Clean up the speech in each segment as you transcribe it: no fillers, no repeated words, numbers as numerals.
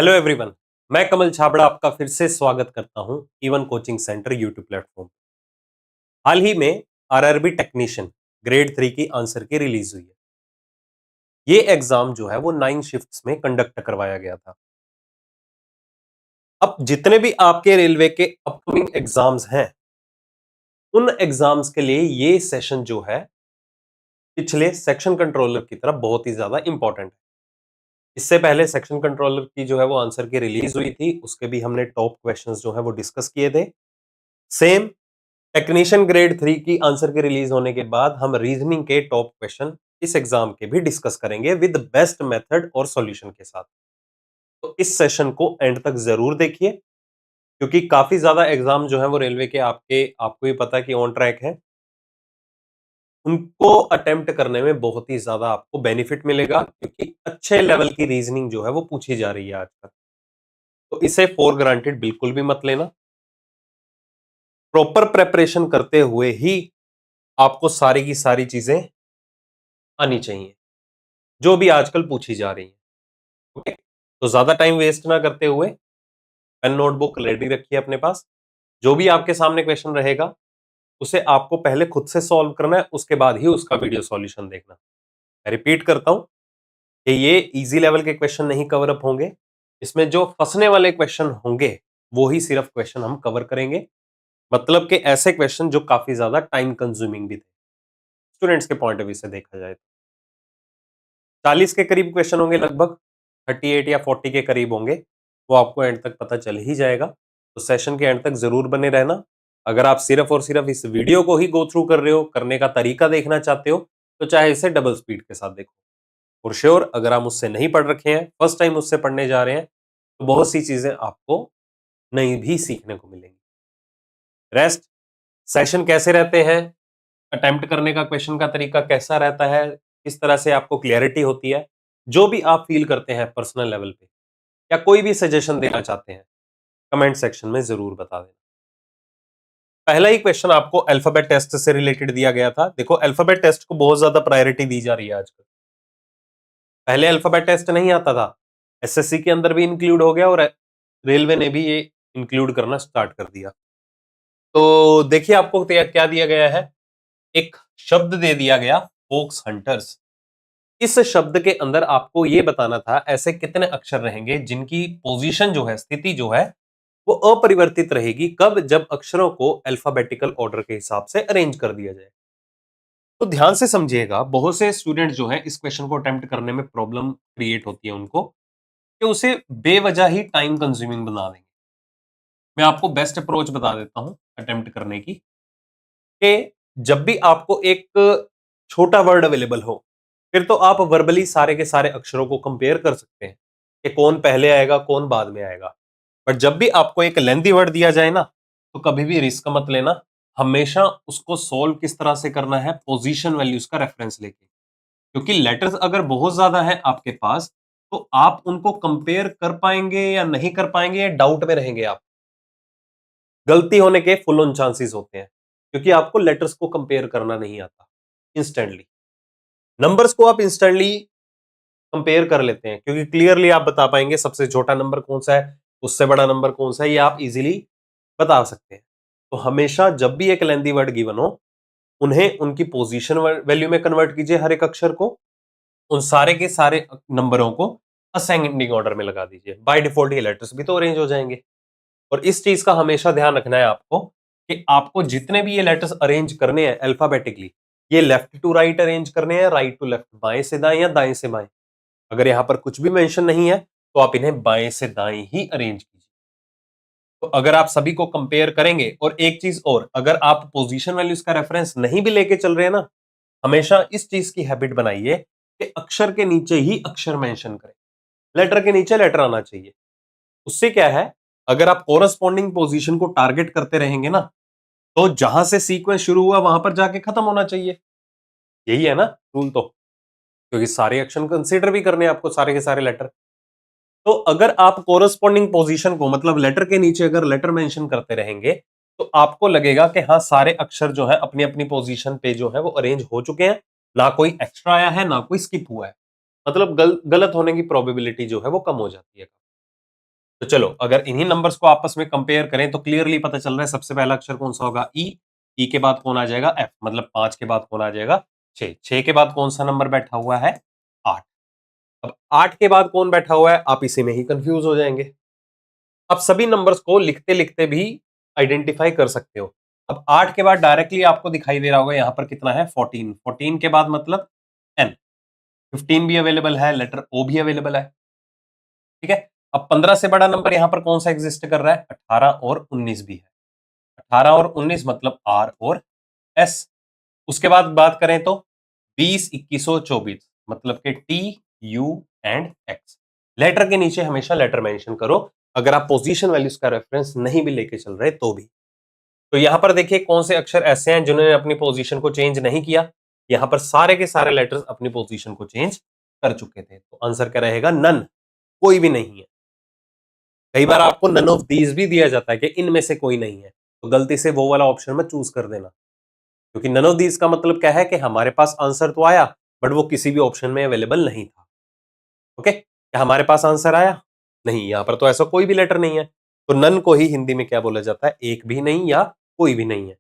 Hello everyone. मैं कमल छाबड़ा आपका फिर से स्वागत करता हूं even coaching centre YouTube platform. हाल ही में आरआरबी टेक्नीशियन ग्रेड 3 की आंसर की रिलीज हुई है। ये एग्जाम जो है वो 9 शिफ्ट्स में कंडक्ट करवाया गया था। अब जितने भी आपके रेलवे के अपकमिंग एग्जाम्स हैं, उन एग्जाम्स के लिए ये सेशन जो है पिछले सेक्शन कंट्रोलर की तरफ बहुत ही ज्यादा इंपॉर्टेंट है। इससे पहले सेक्शन कंट्रोलर की जो है वो आंसर की रिलीज हुई थी, उसके भी हमने टॉप क्वेश्चंस जो है वो डिस्कस किए थे। सेम टेक्नीशियन ग्रेड 3 की आंसर के रिलीज होने के बाद हम रीजनिंग के टॉप क्वेश्चन इस एग्जाम के भी डिस्कस करेंगे विद बेस्ट मेथड और सॉल्यूशन के साथ। तो इस सेशन को एंड तक जरूर देखिए, क्योंकि काफी ज्यादा एग्जाम जो है वो रेलवे के आपको भी पता है कि ऑन ट्रैक है। उनको अटेम्प्ट करने में बहुत ही ज्यादा आपको बेनिफिट मिलेगा, क्योंकि अच्छे लेवल की रीजनिंग जो है वो पूछी जा रही है आजकल। तो इसे फॉर ग्रांटेड बिल्कुल भी मत लेना। प्रॉपर प्रेपरेशन करते हुए ही आपको सारी की सारी चीजें आनी चाहिए जो भी आजकल पूछी जा रही है। ओके, तो ज्यादा टाइम वेस्ट ना करते हुए पेन नोटबुक रेडी रखिए अपने पास। जो भी आपके सामने क्वेश्चन रहेगा उसे आपको पहले खुद से सॉल्व करना है, उसके बाद ही उसका वीडियो सॉल्यूशन देखना। मैं रिपीट करता हूं कि ये इजी लेवल के क्वेश्चन नहीं कवर अप होंगे। इसमें जो फंसने वाले क्वेश्चन होंगे वो ही सिर्फ क्वेश्चन हम कवर करेंगे। मतलब कि ऐसे क्वेश्चन जो काफी ज्यादा टाइम कंज्यूमिंग भी थे स्टूडेंट्स के पॉइंट ऑफ व्यू से देखा जाए तो। 40 के करीब क्वेश्चन होंगे, लगभग 38 या 40 के करीब होंगे। वो आपको एंड तक पता चल ही जाएगा, तो सेशन के एंड तक जरूर बने रहना। अगर आप सिर्फ और सिर्फ इस वीडियो को ही गो थ्रू कर रहे हो, करने का तरीका देखना चाहते हो, तो चाहे इसे डबल स्पीड के साथ देखो। और श्योर, अगर आप मुझसे नहीं पढ़ रखे हैं, फर्स्ट टाइम मुझसे पढ़ने जा रहे हैं, तो बहुत सी चीजें आपको नई भी सीखने को मिलेंगी। रेस्ट सेशन कैसे रहते हैं, अटेम्प्ट करने का क्वेश्चन का तरीका कैसा रहता है, किस तरह से आपको क्लियरिटी होती है, जो भी आप फील करते हैं पर्सनल लेवल पे या कोई भी सजेशन देना चाहते हैं, कमेंट सेक्शन में जरूर बता देना। पहला ही क्वेश्चन आपको अल्फाबेट टेस्ट से रिलेटेड दिया गया था। देखो, अल्फाबेट टेस्ट को बहुत ज्यादा प्रायोरिटी दी जा रही है आजकल। पहले अल्फाबेट टेस्ट नहीं आता था, एसएससी के अंदर भी इंक्लूड हो गया और रेलवे ने भी ये इंक्लूड करना स्टार्ट कर दिया। तो देखिए आपको क्या दिया गया है। एक शब्द दे दिया गया, फोक्स हंटर्स। इस शब्द के अंदर आपको यह बताना था ऐसे कितने अक्षर रहेंगे जिनकी पोजीशन जो है, स्थिति जो है, वो अपरिवर्तित रहेगी कब, जब अक्षरों को अल्फाबेटिकल ऑर्डर के हिसाब से अरेंज कर दिया जाए। तो ध्यान से समझिएगा, बहुत से स्टूडेंट जो है इस क्वेश्चन को अटेम्प्ट करने में प्रॉब्लम क्रिएट होती है उनको, कि उसे बेवजह ही टाइम कंज्यूमिंग बना देंगे। मैं आपको बेस्ट अप्रोच बता देता हूं अटेम्प्ट करने की, कि जब भी आपको एक छोटा वर्ड अवेलेबल हो, फिर तो आप वर्बली सारे के सारे अक्षरों को कंपेयर कर सकते हैं कि कौन पहले आएगा कौन बाद में आएगा। बट जब भी आपको एक लेंथी वर्ड दिया जाए ना, तो कभी भी रिस्क मत लेना। हमेशा उसको सोल्व किस तरह से करना है, पोजीशन वैल्यूज का रेफरेंस लेके। क्योंकि लेटर्स अगर बहुत ज्यादा है आपके पास, तो आप उनको कंपेयर कर पाएंगे या नहीं कर पाएंगे, डाउट में रहेंगे आप। गलती होने के फुल ऑन चांसेस होते हैं, क्योंकि आपको लेटर्स को कंपेयर करना नहीं आता इंस्टेंटली। नंबर्स को आप इंस्टेंटली कंपेयर कर लेते हैं, क्योंकि क्लियरली आप बता पाएंगे सबसे छोटा नंबर कौन सा है, उससे बड़ा नंबर कौन सा है, ये आप इजीली बता सकते हैं। तो हमेशा जब भी एक लेंथी वर्ड गिवन हो, उन्हें उनकी पोजीशन वैल्यू में कन्वर्ट कीजिए, हर एक अक्षर को, उन सारे के सारे नंबरों को असेंडिंग ऑर्डर में लगा दीजिए। बाय डिफॉल्ट ये लेटर्स भी तो अरेंज हो जाएंगे। और इस चीज का हमेशा ध्यान रखना है आपको, कि आपको जितने भी ये लेटर्स अरेंज करने हैं अल्फाबेटिकली, ये लेफ्ट टू राइट अरेंज करने हैं, राइट टू लेफ्ट, बाएं से दाएं या दाएं से बाएं। अगर यहां पर कुछ भी मेंशन नहीं है, तो आप इन्हें बाएं से दाएं ही अरेंज कीजिए। तो अगर आप सभी को कंपेयर करेंगे, और एक चीज और, अगर आप पोजीशन वैल्यूज का रेफरेंस नहीं भी लेके चल रहे हैं ना, हमेशा इस चीज की हैबिट बनाइए कि अक्षर के नीचे ही अक्षर मेंशन करें, लेटर के नीचे लेटर आना चाहिए। उससे क्या है, अगर आप कोरस्पॉन्डिंग पोजीशन को टारगेट करते रहेंगे ना, तो जहां से सीक्वेंस शुरू हुआ वहां पर जाके खत्म होना चाहिए। यही है ना रूल तो, क्योंकि सारे अक्षर कंसीडर भी करने हैं आपको, सारे के सारे लेटर। तो अगर आप कोरस्पॉन्डिंग पोजीशन को, मतलब लेटर के नीचे अगर लेटर मेंशन करते रहेंगे, तो आपको लगेगा कि हाँ, सारे अक्षर जो है अपनी अपनी पोजीशन पे जो है वो अरेंज हो चुके हैं, ना कोई एक्स्ट्रा आया है ना कोई स्किप हुआ है। मतलब गलत होने की प्रोबेबिलिटी जो है वो कम हो जाती है। तो चलो अगर इन्हीं नंबर्स को आपस में कंपेयर करें तो क्लियरली पता चल रहा है सबसे पहला अक्षर कौन सा होगा, ई के बाद कौन आ जाएगा, एफ, मतलब 5 के बाद कौन आ जाएगा, 6 के बाद कौन सा नंबर बैठा हुआ है, 8। अब 8 के बाद कौन बैठा हुआ है, आप इसी में ही कंफ्यूज हो जाएंगे। अब सभी नंबर्स को लिखते लिखते भी आइडेंटिफाई कर सकते हो। अब 8 के बाद डायरेक्टली आपको दिखाई दे रहा होगा यहां पर कितना है, 14। 14 के बाद मतलब एन, 15 भी अवेलेबल है, लेटर ओ भी अवेलेबल है। ठीक है। अब 15 से बड़ा नंबर यहां पर कौन सा एग्जिस्ट कर रहा है, 18 और 19 भी है। 18 और 19 मतलब आर और एस। उसके बाद बात करें तो 20, 21 और 24 मतलब के T, U and X. Letter के नीचे हमेशा लेटर मेंशन करो, अगर आप पोजीशन वैल्यूज का रेफरेंस नहीं भी लेके चल रहे तो भी। तो यहां पर देखिए कौन से अक्षर ऐसे हैं जिन्होंने अपनी पोजीशन को चेंज नहीं किया। यहां पर सारे के सारे लेटर्स अपनी पोजीशन को चेंज कर चुके थे, तो आंसर क्या रहेगा, नन, कोई भी नहीं है। कई बार आपको नन ऑफ दीज भी दिया जाता है कि इनमें से कोई नहीं है, तो गलती से वो वाला ऑप्शन में चूज कर देना, क्योंकि नन ऑफ दीज का मतलब क्या है कि हमारे पास आंसर तो आया बट वो किसी भी ऑप्शन में अवेलेबल नहीं था। ओके, क्या हमारे पास आंसर आया, नहीं, यहां पर तो ऐसा कोई भी लेटर नहीं है। तो नन को ही हिंदी में क्या बोला जाता है, एक भी नहीं या कोई भी नहीं है।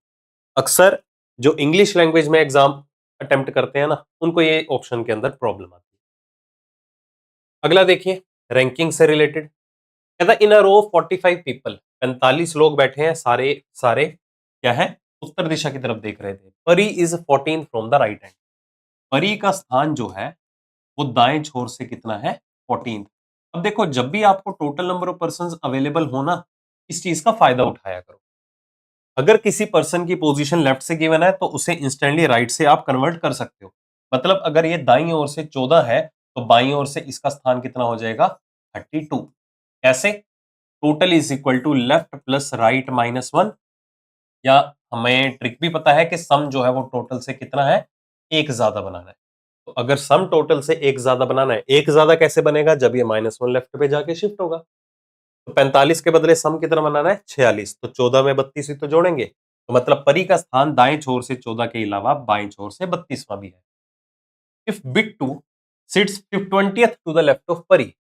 अक्सर जो इंग्लिश लैंग्वेज में एग्जाम अटेम्प्ट करते हैं ना, उनको ये ऑप्शन के अंदर प्रॉब्लम आती है। अगला देखिए, रैंकिंग से रिलेटेड, कहता इन अ रो 45 पीपल, 45 लोग बैठे हैं, सारे सारे क्या है, उत्तर दिशा की तरफ देख रहे थे। परी is 14 from the right hand. परी का स्थान जो है वो दाएं छोर से कितना है, 14। अब देखो जब भी आपको total number of person available होना, इस चीज का फायदा उठाया करो। अगर किसी पर्सन की पोजीशन लेफ्ट से गिवन है तो उसे इंस्टेंटली राइट से आप कन्वर्ट कर सकते हो। मतलब अगर ये दाईं ओर से 14 है तो बाईं ओर से इसका स्थान कितना हो जाएगा, 32। कैसे, total is equal to left plus right minus 1, या हमें ट्रिक भी पता है कि सम जो है वो टोटल से कितना है, एक ज्यादा बनाना है। तो अगर सम टोटल से एक ज्यादा बनाना है, एक ज्यादा कैसे बनेगा, जब ये -1 लेफ्ट पे जाके शिफ्ट होगा। तो 45 के बदले सम कितना बनाना है, 46। तो 14 में 32 ही तो जोड़ेंगे, तो मतलब परी का स्थान दाएं छोर से 14 के अलावा बाएं छोर से 32वां भी है। If Bittu sits 20th to the left of Pari,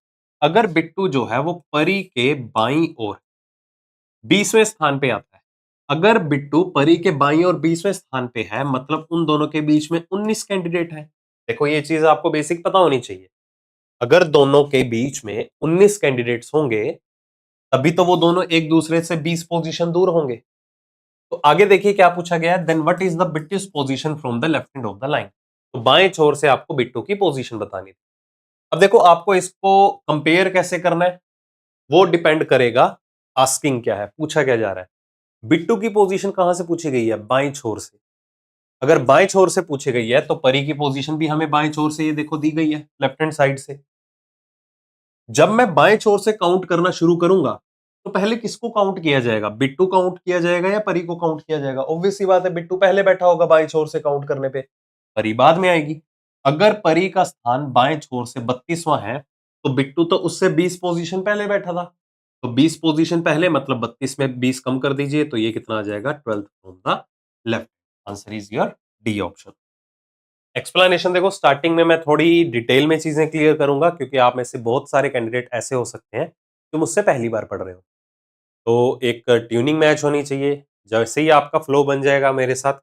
अगर बिट्टू जो है वो परी के बाईं ओर 20वें स्थान पे आता है, अगर बिट्टू परी के बाईं और 20वें स्थान पे है, मतलब उन दोनों के बीच में 19 कैंडिडेट है। देखो ये चीज आपको बेसिक पता होनी चाहिए, अगर दोनों के बीच में 19 कैंडिडेट्स होंगे तभी तो वो दोनों एक दूसरे से 20 पोजीशन दूर होंगे। तो आगे देखिए क्या पूछा गया है, then what is the Bittu's position from the left end of the line. तो बाएं छोर से आपको बिट्टू की पोजीशन बतानी थी। अब देखो आपको इसको कंपेयर कैसे करना है, वो डिपेंड करेगा आस्किंग क्या है, पूछा क्या जा रहा है। बिट्टू की पोजीशन कहां से पूछी गई है, बाएं छोर से। अगर बाएं छोर से पूछी गई है तो परी की पोजीशन भी हमें बाएं छोर से ये देखो दी गई है, लेफ्ट हैंड साइड से। जब मैं बाएं छोर से काउंट करना शुरू करूंगा तो पहले किसको काउंट किया जाएगा, बिट्टू काउंट किया जाएगा या परी को काउंट किया जाएगा। ऑब्वियस सी बात है, बिट्टू पहले बैठा होगा बाएं छोर से काउंट करने पे, परी बाद में आएगी। अगर परी का स्थान बाएं छोर से 32वां है तो बिट्टू तो उससे 20 पोजीशन पहले बैठा था, तो 20 पोजीशन पहले मतलब 32 में 20 कम कर दीजिए तो ये कितना आ जाएगा, 12 from the left. Answer is your D option. Explanation देखो, स्टार्टिंग में मैं थोड़ी डिटेल में चीजें क्लियर करूंगा क्योंकि आप में से बहुत सारे कैंडिडेट ऐसे हो सकते हैं जो मुझसे पहली बार पढ़ रहे हो, तो एक ट्यूनिंग मैच होनी चाहिए। जैसे ही आपका फ्लो बन जाएगा मेरे साथ,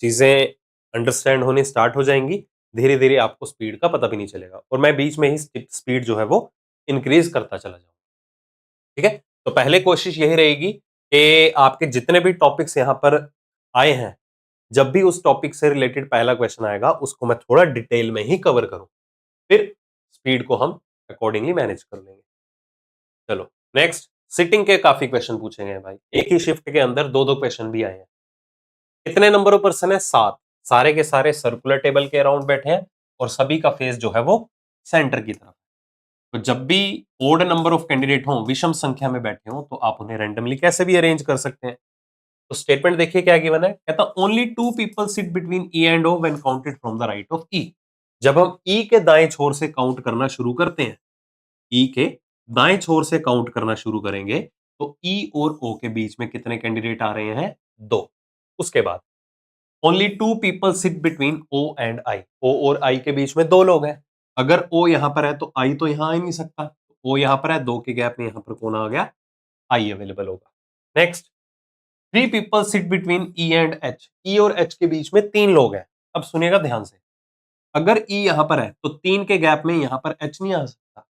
चीजें अंडरस्टैंड होनी स्टार्ट हो जाएंगी, धीरे धीरे आपको स्पीड का पता भी नहीं चलेगा और मैं बीच में ही स्पीड जो है वो इंक्रीज करता चला जाऊंगा। ठीक है, तो पहले कोशिश यही रहेगी कि आपके जितने भी टॉपिक्स यहाँ पर आए हैं, जब भी उस टॉपिक से रिलेटेड पहला क्वेश्चन आएगा उसको मैं थोड़ा डिटेल में ही कवर करूं, फिर स्पीड को हम अकॉर्डिंगली मैनेज कर लेंगे। चलो नेक्स्ट, सिटिंग के काफी क्वेश्चन पूछे गए हैं भाई, एक ही शिफ्ट के अंदर दो दो क्वेश्चन भी आए हैं। कितने नंबर ऑफ पर्सन है, 7। सारे के सारे सर्कुलर टेबल के अराउंड बैठे हैं और सभी का फेस जो है वो सेंटर की तरफ। तो जब भी ओड नंबर ऑफ कैंडिडेट हो, विषम संख्या में बैठे हो, तो आप उन्हें रैंडमली कैसे भी अरेंज कर सकते हैं। तो स्टेटमेंट देखिए क्या गिवन है, कहता only 2 people sit between E and O when counted from the right of E. जब हम ई के दाएं छोर से काउंट करना शुरू करते हैं, ई के दाएं छोर से काउंट करना शुरू करेंगे तो ई और ओ के बीच में कितने कैंडिडेट आ रहे हैं, 2। उसके बाद only 2 people sit between O and I, O और आई के बीच में 2 लोग हैं। अगर ओ यहां पर है तो आई तो यहां आ ही नहीं सकता, O यहां पर है, 2 के गैप में यहां पर कौन आ गया, I अवेलेबल होगा। Next, 3 people sit between E and H। E और H के बीच में 3 लोग हैं। अब सुनिएगा ध्यान से, अगर E यहां पर है तो 3 के गैप में यहां पर H नहीं आ सकता।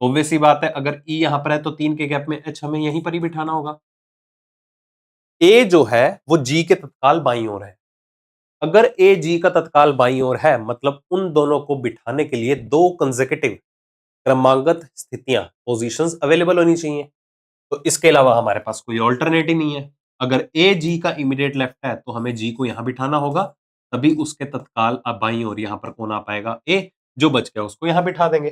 ऑब्वियस सी बात है, अगर E यहां पर है तो 3 के गैप में H हमें यहीं पर ही बिठाना होगा। A जो है वो G के तत्काल बाईं ओर है। अगर A G का तत्काल बाईं ओर है, मतलब उन दोनों को बिठाने के लिए 2 कंसेक्यूटिव क्रमांगत स्थितियां, पोजीशंस अवेलेबल होनी चाहिए। तो इसके अलावा हमारे पास कोई ऑल्टरनेट ही नहीं है। अगर ए जी का इमीडिएट लेफ्ट है तो हमें जी को यहां बिठाना होगा, तभी उसके तत्काल बाईं ओर यहां पर कौन आ पाएगा, ए। जो बच गया उसको यहां बिठा देंगे।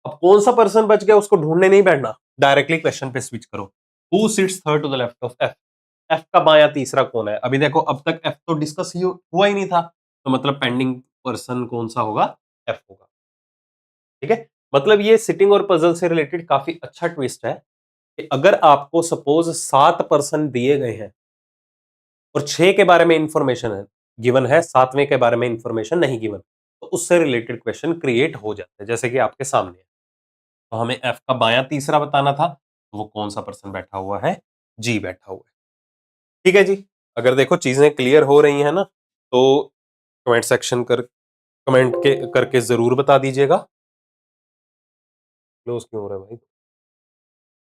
अब कौन सा पर्सन बच गया उसको ढूंढने नहीं बैठना, डायरेक्टली क्वेश्चन पे स्विच करो। Who sits third to the left of F. F का बायां तीसरा कौन है? अभी देखो, अब तक एफ तो डिस्कस हुआ ही नहीं था, तो मतलब पेंडिंग पर्सन कौन सा होगा, एफ होगा। ठीक है, मतलब ये सिटिंग और पजल से रिलेटेड काफी अच्छा ट्विस्ट है कि अगर आपको सपोज 7 पर्सन दिए गए हैं और 6 के बारे में इंफॉर्मेशन है गिवन है, 7वें के बारे में इंफॉर्मेशन नहीं गिवन, तो उससे रिलेटेड क्वेश्चन क्रिएट हो जाते हैं, जैसे कि आपके सामने है। तो हमें एफ का बायां तीसरा बताना था, तो वो कौन सा पर्सन बैठा हुआ है, जी बैठा हुआ है। ठीक है जी, अगर देखो चीजें क्लियर हो रही है ना, तो कमेंट सेक्शन कमेंट करके जरूर बता दीजिएगा। क्लोज क्यों हो रहा है भाई?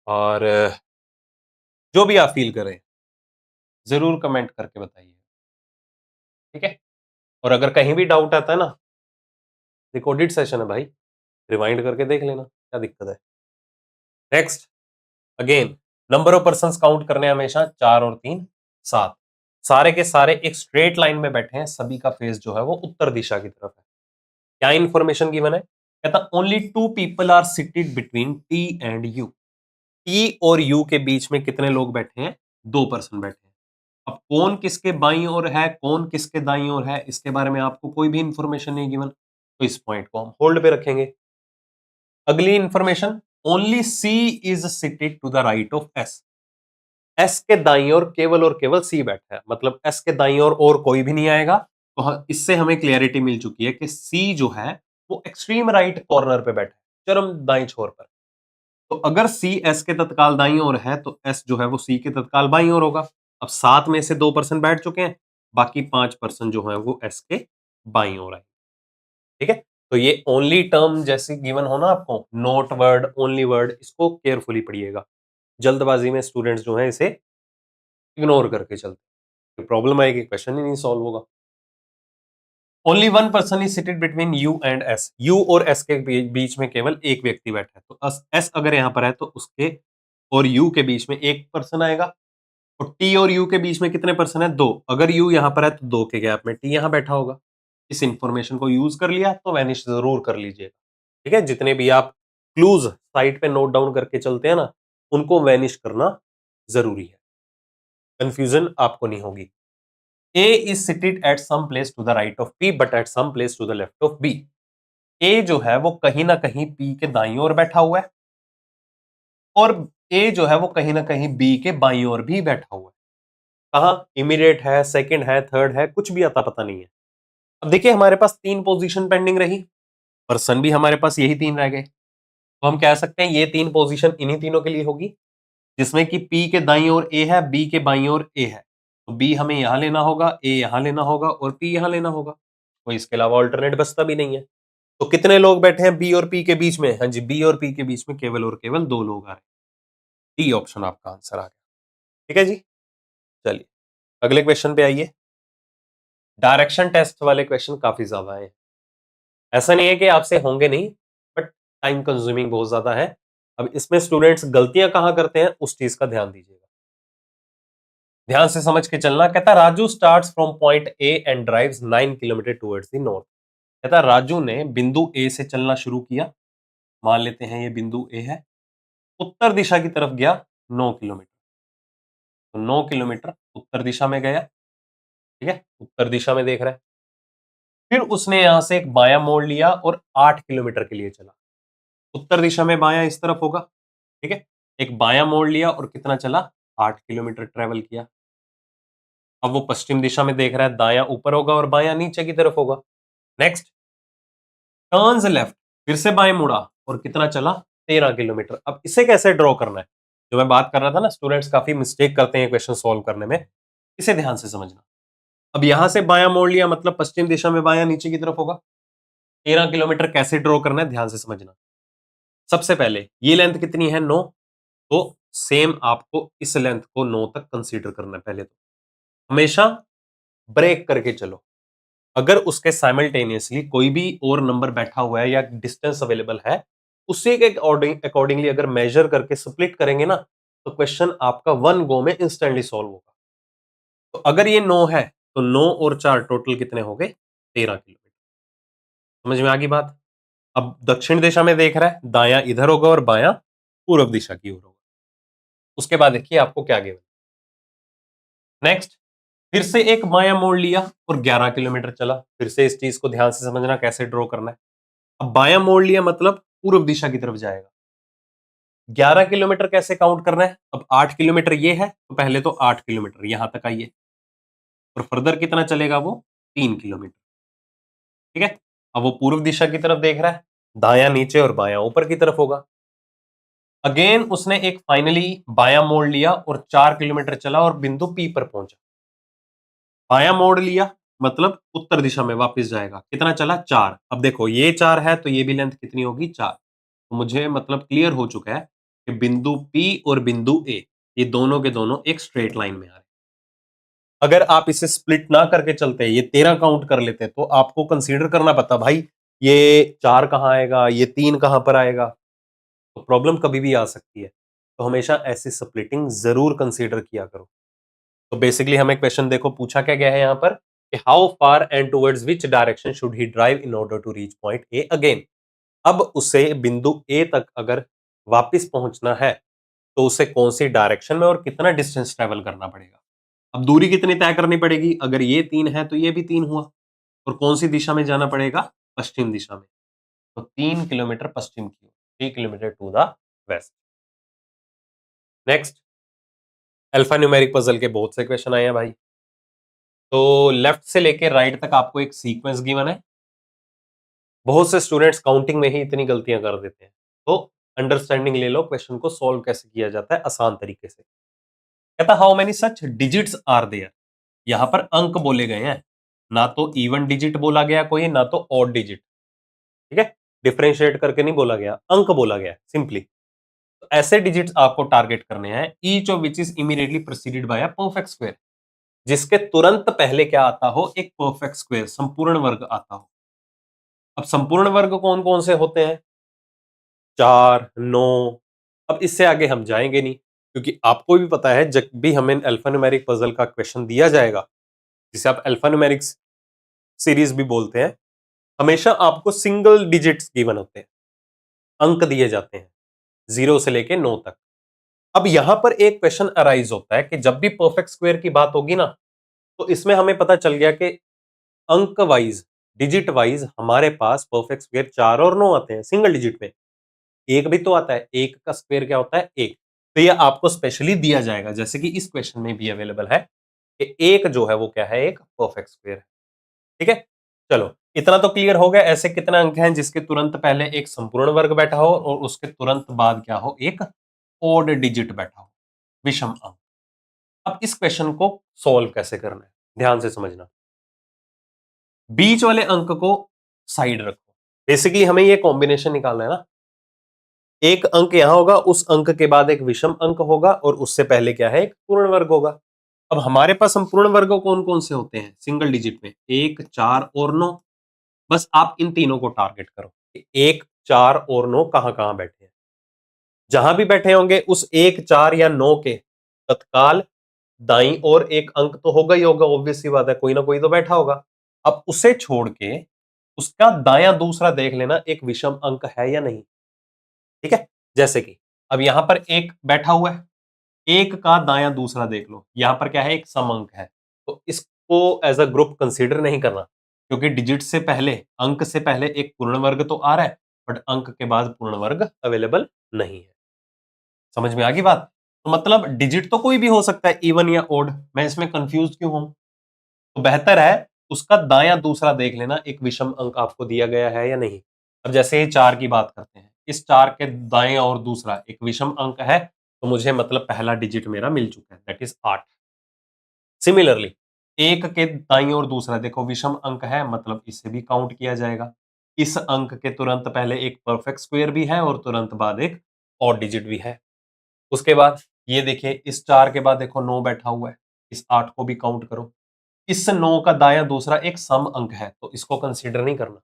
और जो भी आप फील करें जरूर कमेंट करके बताइए। ठीक है, और अगर कहीं भी डाउट आता है ना, रिकॉर्डेड सेशन है भाई, रिवाइंड करके देख लेना, क्या दिक्कत है। Next, again number of person count करने हमेशा 4 और 3 7। सारे के सारे एक स्ट्रेट लाइन में बैठे हैं, सभी का फेस जो है वो उत्तर दिशा की तरफ है। क्या इंफॉर्मेशन गिवन है? कहता only 2 people are seated between T and U. T और यू के बीच में कितने लोग बैठे हैं? 2 पर्सन बैठे हैं। अब कौन किसके बाईं ओर है, कौन किसके दाईं ओर है, इसके बारे में आपको कोई भी इंफॉर्मेशन नहीं गिवन, तो इस पॉइंट को हम होल्ड पे रखेंगे। अगली information, only C is seated to the right of S. S के दाईं ओर केवल और केवल सी बैठा है, मतलब एस के दाईं ओर और कोई भी नहीं आएगा। तो इससे हमें क्लियरिटी मिल चुकी है कि सी जो है वो एक्सट्रीम राइट कॉर्नर पे बैठा है, चरम दाईं छोर पर। तो अगर सी एस के तत्काल दाईं ओर है तो एस जो है वो सी के तत्काल बाईं ओर होगा। अब 7 में से 2 पर्सन बैठ चुके हैं, बाकी 5 पर्सन जो है वो एस के बाईं ओर आए। ठीक है, तो ये ओनली टर्म जैसे गिवन हो ना आपको, नोट वर्ड, ओनली वर्ड, इसको केयरफुली पढ़िएगा। जल्दबाजी में स्टूडेंट्स जो है इसे इग्नोर करके चलते, प्रॉब्लम आएगी, क्वेश्चन ही नहीं सॉल्व होगा। Only one person is seated between you and S. You और एस के बीच में केवल एक व्यक्ति बैठा है, तो एस अगर यहां पर है तो उसके और यू के बीच में एक पर्सन आएगा। और टी और यू के बीच में कितने पर्सन है? 2। अगर यू यहां पर है तो 2 के गैप में टी यहां बैठा होगा। इस इंफॉर्मेशन को यूज कर लिया तो वैनिश जरूर कर लीजिएगा। ठीक है, जितने भी आप क्लूज साइट पे नोट डाउन करके चलते हैं ना, उनको वैनिश करना जरूरी है, कंफ्यूजन आपको नहीं होगी। A is seated at some place to the right of P but at some place to the left of B। A जो है वो कहीं ना कहीं P के दाईं ओर बैठा हुआ है, और A जो है वो कहीं ना कहीं B के बाईं ओर भी बैठा हुआ है। कहा? इमीडिएट है, सेकंड है, थर्ड है, कुछ भी आता पता नहीं है। अब देखिए हमारे पास 3 पोजीशन पेंडिंग रही, पर्सन भी हमारे पास यही 3 रह गए, तो हम कह सकते हैं ये 3 पोजीशन इन्हीं तीनों के लिए होगी, जिसमें कि P के दाईं ओर A है, B के बाईं ओर A है। तो B हमें यहां लेना होगा, A यहां लेना होगा और P यहां लेना होगा, कोई इसके अलावा ऑल्टरनेट बचता भी नहीं है। तो कितने लोग बैठे हैं B और P के बीच में? हाँ जी, B और P के बीच में केवल और केवल 2 लोग आ रहे हैं। डी ऑप्शन आपका आंसर आ गया। ठीक है जी, चलिए अगले क्वेश्चन पे आइए। डायरेक्शन टेस्ट वाले क्वेश्चन काफी ज्यादा है, ऐसा नहीं है कि आपसे होंगे नहीं, बट टाइम कंज्यूमिंग बहुत ज्यादा है। अब इसमें स्टूडेंट्स गलतियां कहां करते हैं उस चीज का ध्यान दीजिएगा, ध्यान से समझ के चलना। कहता Raju starts from point A and drives 9 kilometre towards the north. कहता राजू ने बिंदु ए से चलना शुरू किया, मान लेते हैं ये बिंदु ए है, उत्तर दिशा की तरफ गया 9 किलोमीटर। तो 9 किलोमीटर उत्तर दिशा में गया, ठीक है, उत्तर दिशा में देख रहा है। फिर उसने यहां से एक बायां मोड़ लिया और 8 किलोमीटर के लिए चला। उत्तर दिशा में बायां इस तरफ होगा, ठीक है, एक बायां मोड़ लिया और कितना चला? 8 किलोमीटर ट्रेवल किया। अब वो पश्चिम दिशा में देख रहा है, दायां ऊपर होगा और बायां नीचे की तरफ होगा। नेक्स्ट, टर्न्स लेफ्ट, फिर से बाएं मुड़ा और कितना चला? 13 किलोमीटर। अब इसे कैसे ड्रॉ करना है, जो मैं बात कर रहा था ना, स्टूडेंट्स काफी मिस्टेक करते हैं क्वेश्चन सॉल्व करने में, इसे ध्यान से समझना। अब यहां से बायां मोड़ लिया, मतलब पश्चिम दिशा में बायां नीचे की तरफ होगा। 13 किलोमीटर कैसे ड्रॉ करना है, ध्यान से समझना। सबसे पहले ये लेंथ कितनी है, 9, तो सेम आपको इस लेंथ को 9 तक कंसीडर करना है। पहले तो हमेशा ब्रेक करके चलो, अगर उसके साइमल्टेनियसली कोई भी और नंबर बैठा हुआ है या डिस्टेंस अवेलेबल है, उसी के अकॉर्डिंगली अगर मेजर करके स्प्लिट करेंगे ना, तो क्वेश्चन आपका वन गो में इंस्टेंटली सॉल्व होगा। तो अगर ये 9 है तो 9 और 4 टोटल कितने हो गए, 13 किलोमीटर। समझ में आ गई बात। अब दक्षिण दिशा में देख रहा है, दायां इधर होगा और बायां पूर्व दिशा की ओर होगा। उसके बाद देखिए आपको क्या गिवन। नेक्स्ट, फिर से एक बायां मोड़ लिया और 11 किलोमीटर चला। फिर से इस चीज को ध्यान से समझना कैसे ड्रॉ करना है। अब बायां मोड़ लिया मतलब पूर्व दिशा की तरफ जाएगा। 11 किलोमीटर कैसे काउंट करना है, अब 8 किलोमीटर ये है तो पहले तो 8 किलोमीटर यहां तक आइए, और फर्दर कितना चलेगा वो 3 किलोमीटर। ठीक है, अब वो पूर्व दिशा की तरफ देख रहा है, दायां नीचे और बायां ऊपर की तरफ होगा। अगेन उसने एक फाइनली बायां मोड़ लिया और 4 किलोमीटर चला और बिंदु पी पर पहुंचा। बायां मोड़ लिया मतलब उत्तर दिशा में वापस जाएगा, कितना चला 4। अब देखो ये 4 है तो ये भी लेंथ कितनी होगी 4। तो मुझे मतलब क्लियर हो चुका है कि बिंदु P और बिंदु A ये दोनों के दोनों एक स्ट्रेट लाइन में आ रहे हैं। अगर आप इसे स्प्लिट ना करके चलते, ये 13 काउंट कर लेते, तो आपको कंसीडर करना पड़ता भाई ये 4 कहां आएगा, ये 3 कहां पर आएगा, तो प्रॉब्लम कभी भी आ सकती है। तो हमेशा ऐसी स्प्लिटिंग जरूर कंसीडर किया करो। तो बेसिकली हमें क्वेश्चन देखो पूछा क्या गया है यहां पर कि how far and towards which direction should he drive in order to reach point A again. अब उसे बिंदु ए तक अगर वापस पहुंचना है तो उसे कौन सी डायरेक्शन में और कितना डिस्टेंस ट्रेवल करना पड़ेगा। अब दूरी कितनी तय करनी पड़ेगी, अगर ये 3 है तो ये भी 3 हुआ, और कौन सी दिशा में जाना पड़ेगा, पश्चिम दिशा में। तो 3 किलोमीटर पश्चिम की ओर, 3 kilometre to the west. Next, alphanumeric puzzle के बहुत से क्वेश्चन आए हैं भाई। तो लेफ्ट से लेके राइट तक आपको एक सीक्वेंस गिवन है। बहुत से स्टूडेंट्स काउंटिंग में ही इतनी गलतियां कर देते हैं, तो अंडरस्टैंडिंग ले लो क्वेश्चन को सॉल्व कैसे किया जाता है आसान तरीके से। कहता how many such digits are there, यहां पर अंक बोले गए हैं, ना तो इवन डिजिट बोला गया कोई, ना तो ऑड डिजिट। ठीक है, डिफरेंशिएट करके नहीं बोला गया, अंक बोला गया सिंपली। तो ऐसे डिजिट्स आपको टारगेट करने हैं, each of which is immediately preceded by a perfect square, जिसके तुरंत पहले क्या आता हो, एक परफेक्ट स्क्वायर संपूर्ण वर्ग आता हो। अब संपूर्ण वर्ग कौन कौन से होते हैं, 4, 9। अब इससे आगे हम जाएंगे नहीं, क्योंकि आपको भी पता है जब भी हमें अल्फान्यूमेरिक पजल का क्वेश्चन दिया जाएगा, जिसे आप अल्फान्यूमेरिक सीरीज भी बोलते हैं, हमेशा आपको सिंगल डिजिट्स गिवन होते हैं, अंक दिए जाते हैं 0 से लेके 9 तक। अब यहां पर एक क्वेश्चन अराइज होता है कि जब भी परफेक्ट स्क्वायर की बात होगी ना, तो इसमें हमें पता चल गया कि अंक वाइज, डिजिट वाइज हमारे पास परफेक्ट स्क्वायर 4 और 9 आते हैं सिंगल डिजिट में। एक भी तो आता है, एक का स्क्वायर क्या होता है, एक। तो ये आपको स्पेशली दिया जाएगा, जैसे कि इस क्वेश्चन में भी अवेलेबल है कि एक जो है वो क्या है, एक परफेक्ट स्क्वायर है। ठीक है, चलो इतना तो क्लियर हो गया। ऐसे कितने अंक हैं जिसके तुरंत पहले एक संपूर्ण वर्ग बैठा हो और उसके तुरंत बाद क्या हो, एक ओड डिजिट बैठा हो, विषम अंक। अब इस क्वेश्चन को सॉल्व कैसे करना है, ध्यान से समझना। बीच वाले अंक को साइड रखो, बेसिकली हमें ये कॉम्बिनेशन निकालना है ना। एक अंक यहां होगा, उस अंक के बाद एक विषम अंक होगा और उससे पहले क्या है, एक पूर्ण वर्ग होगा। अब हमारे पास संपूर्ण वर्ग कौन कौन से होते हैं सिंगल डिजिट में, 1, 4 और 9। बस आप इन तीनों को टारगेट करो, 1, 4 और 9 कहां कहां बैठे हैं। जहां भी बैठे होंगे उस 1, 4 या 9 के तत्काल दाईं और एक अंक तो होगा ही होगा, ऑब्वियस सी बात है, कोई ना कोई तो बैठा होगा। अब उसे छोड़ के उसका दायां दूसरा देख लेना, एक विषम अंक है या नहीं। ठीक है, जैसे कि अब यहां पर एक बैठा हुआ है, एक का दायां दूसरा देख लो, यहां पर क्या है, एक सम अंक है। तो इसको एज अ ग्रुप कंसीडर नहीं करना, क्योंकि डिजिट से पहले, अंक से पहले एक पूर्ण वर्ग तो आ रहा है, बट अंक के बाद पूर्ण वर्ग अवेलेबल नहीं है। समझ में आ गई बात। तो मतलब डिजिट तो कोई भी हो सकता है, इवन या ओड, मैं इसमें कंफ्यूज क्यों हूं। तो बेहतर है उसका दायां दूसरा देख लेना, एक विषम अंक आपको दिया गया है या नहीं। अब जैसे ही 4 की बात करते हैं, इस 4 के दाएं और दूसरा एक विषम अंक है, तो मुझे मतलब पहला डिजिट मेरा मिल चुका है, दैट इज 8। सिमिलरली 1 के दाईं और दूसरा देखो विषम अंक है, मतलब इसे भी काउंट किया जाएगा। इस अंक के तुरंत पहले एक परफेक्ट स्क्वायर भी है और तुरंत बाद एक ऑड डिजिट भी है। उसके बाद ये देखिए, इस 4 के बाद देखो 9 बैठा हुआ है, इस 8 को भी काउंट करो। इस 9 का दायां दूसरा एक सम अंक है, तो इसको कंसीडर नहीं करना।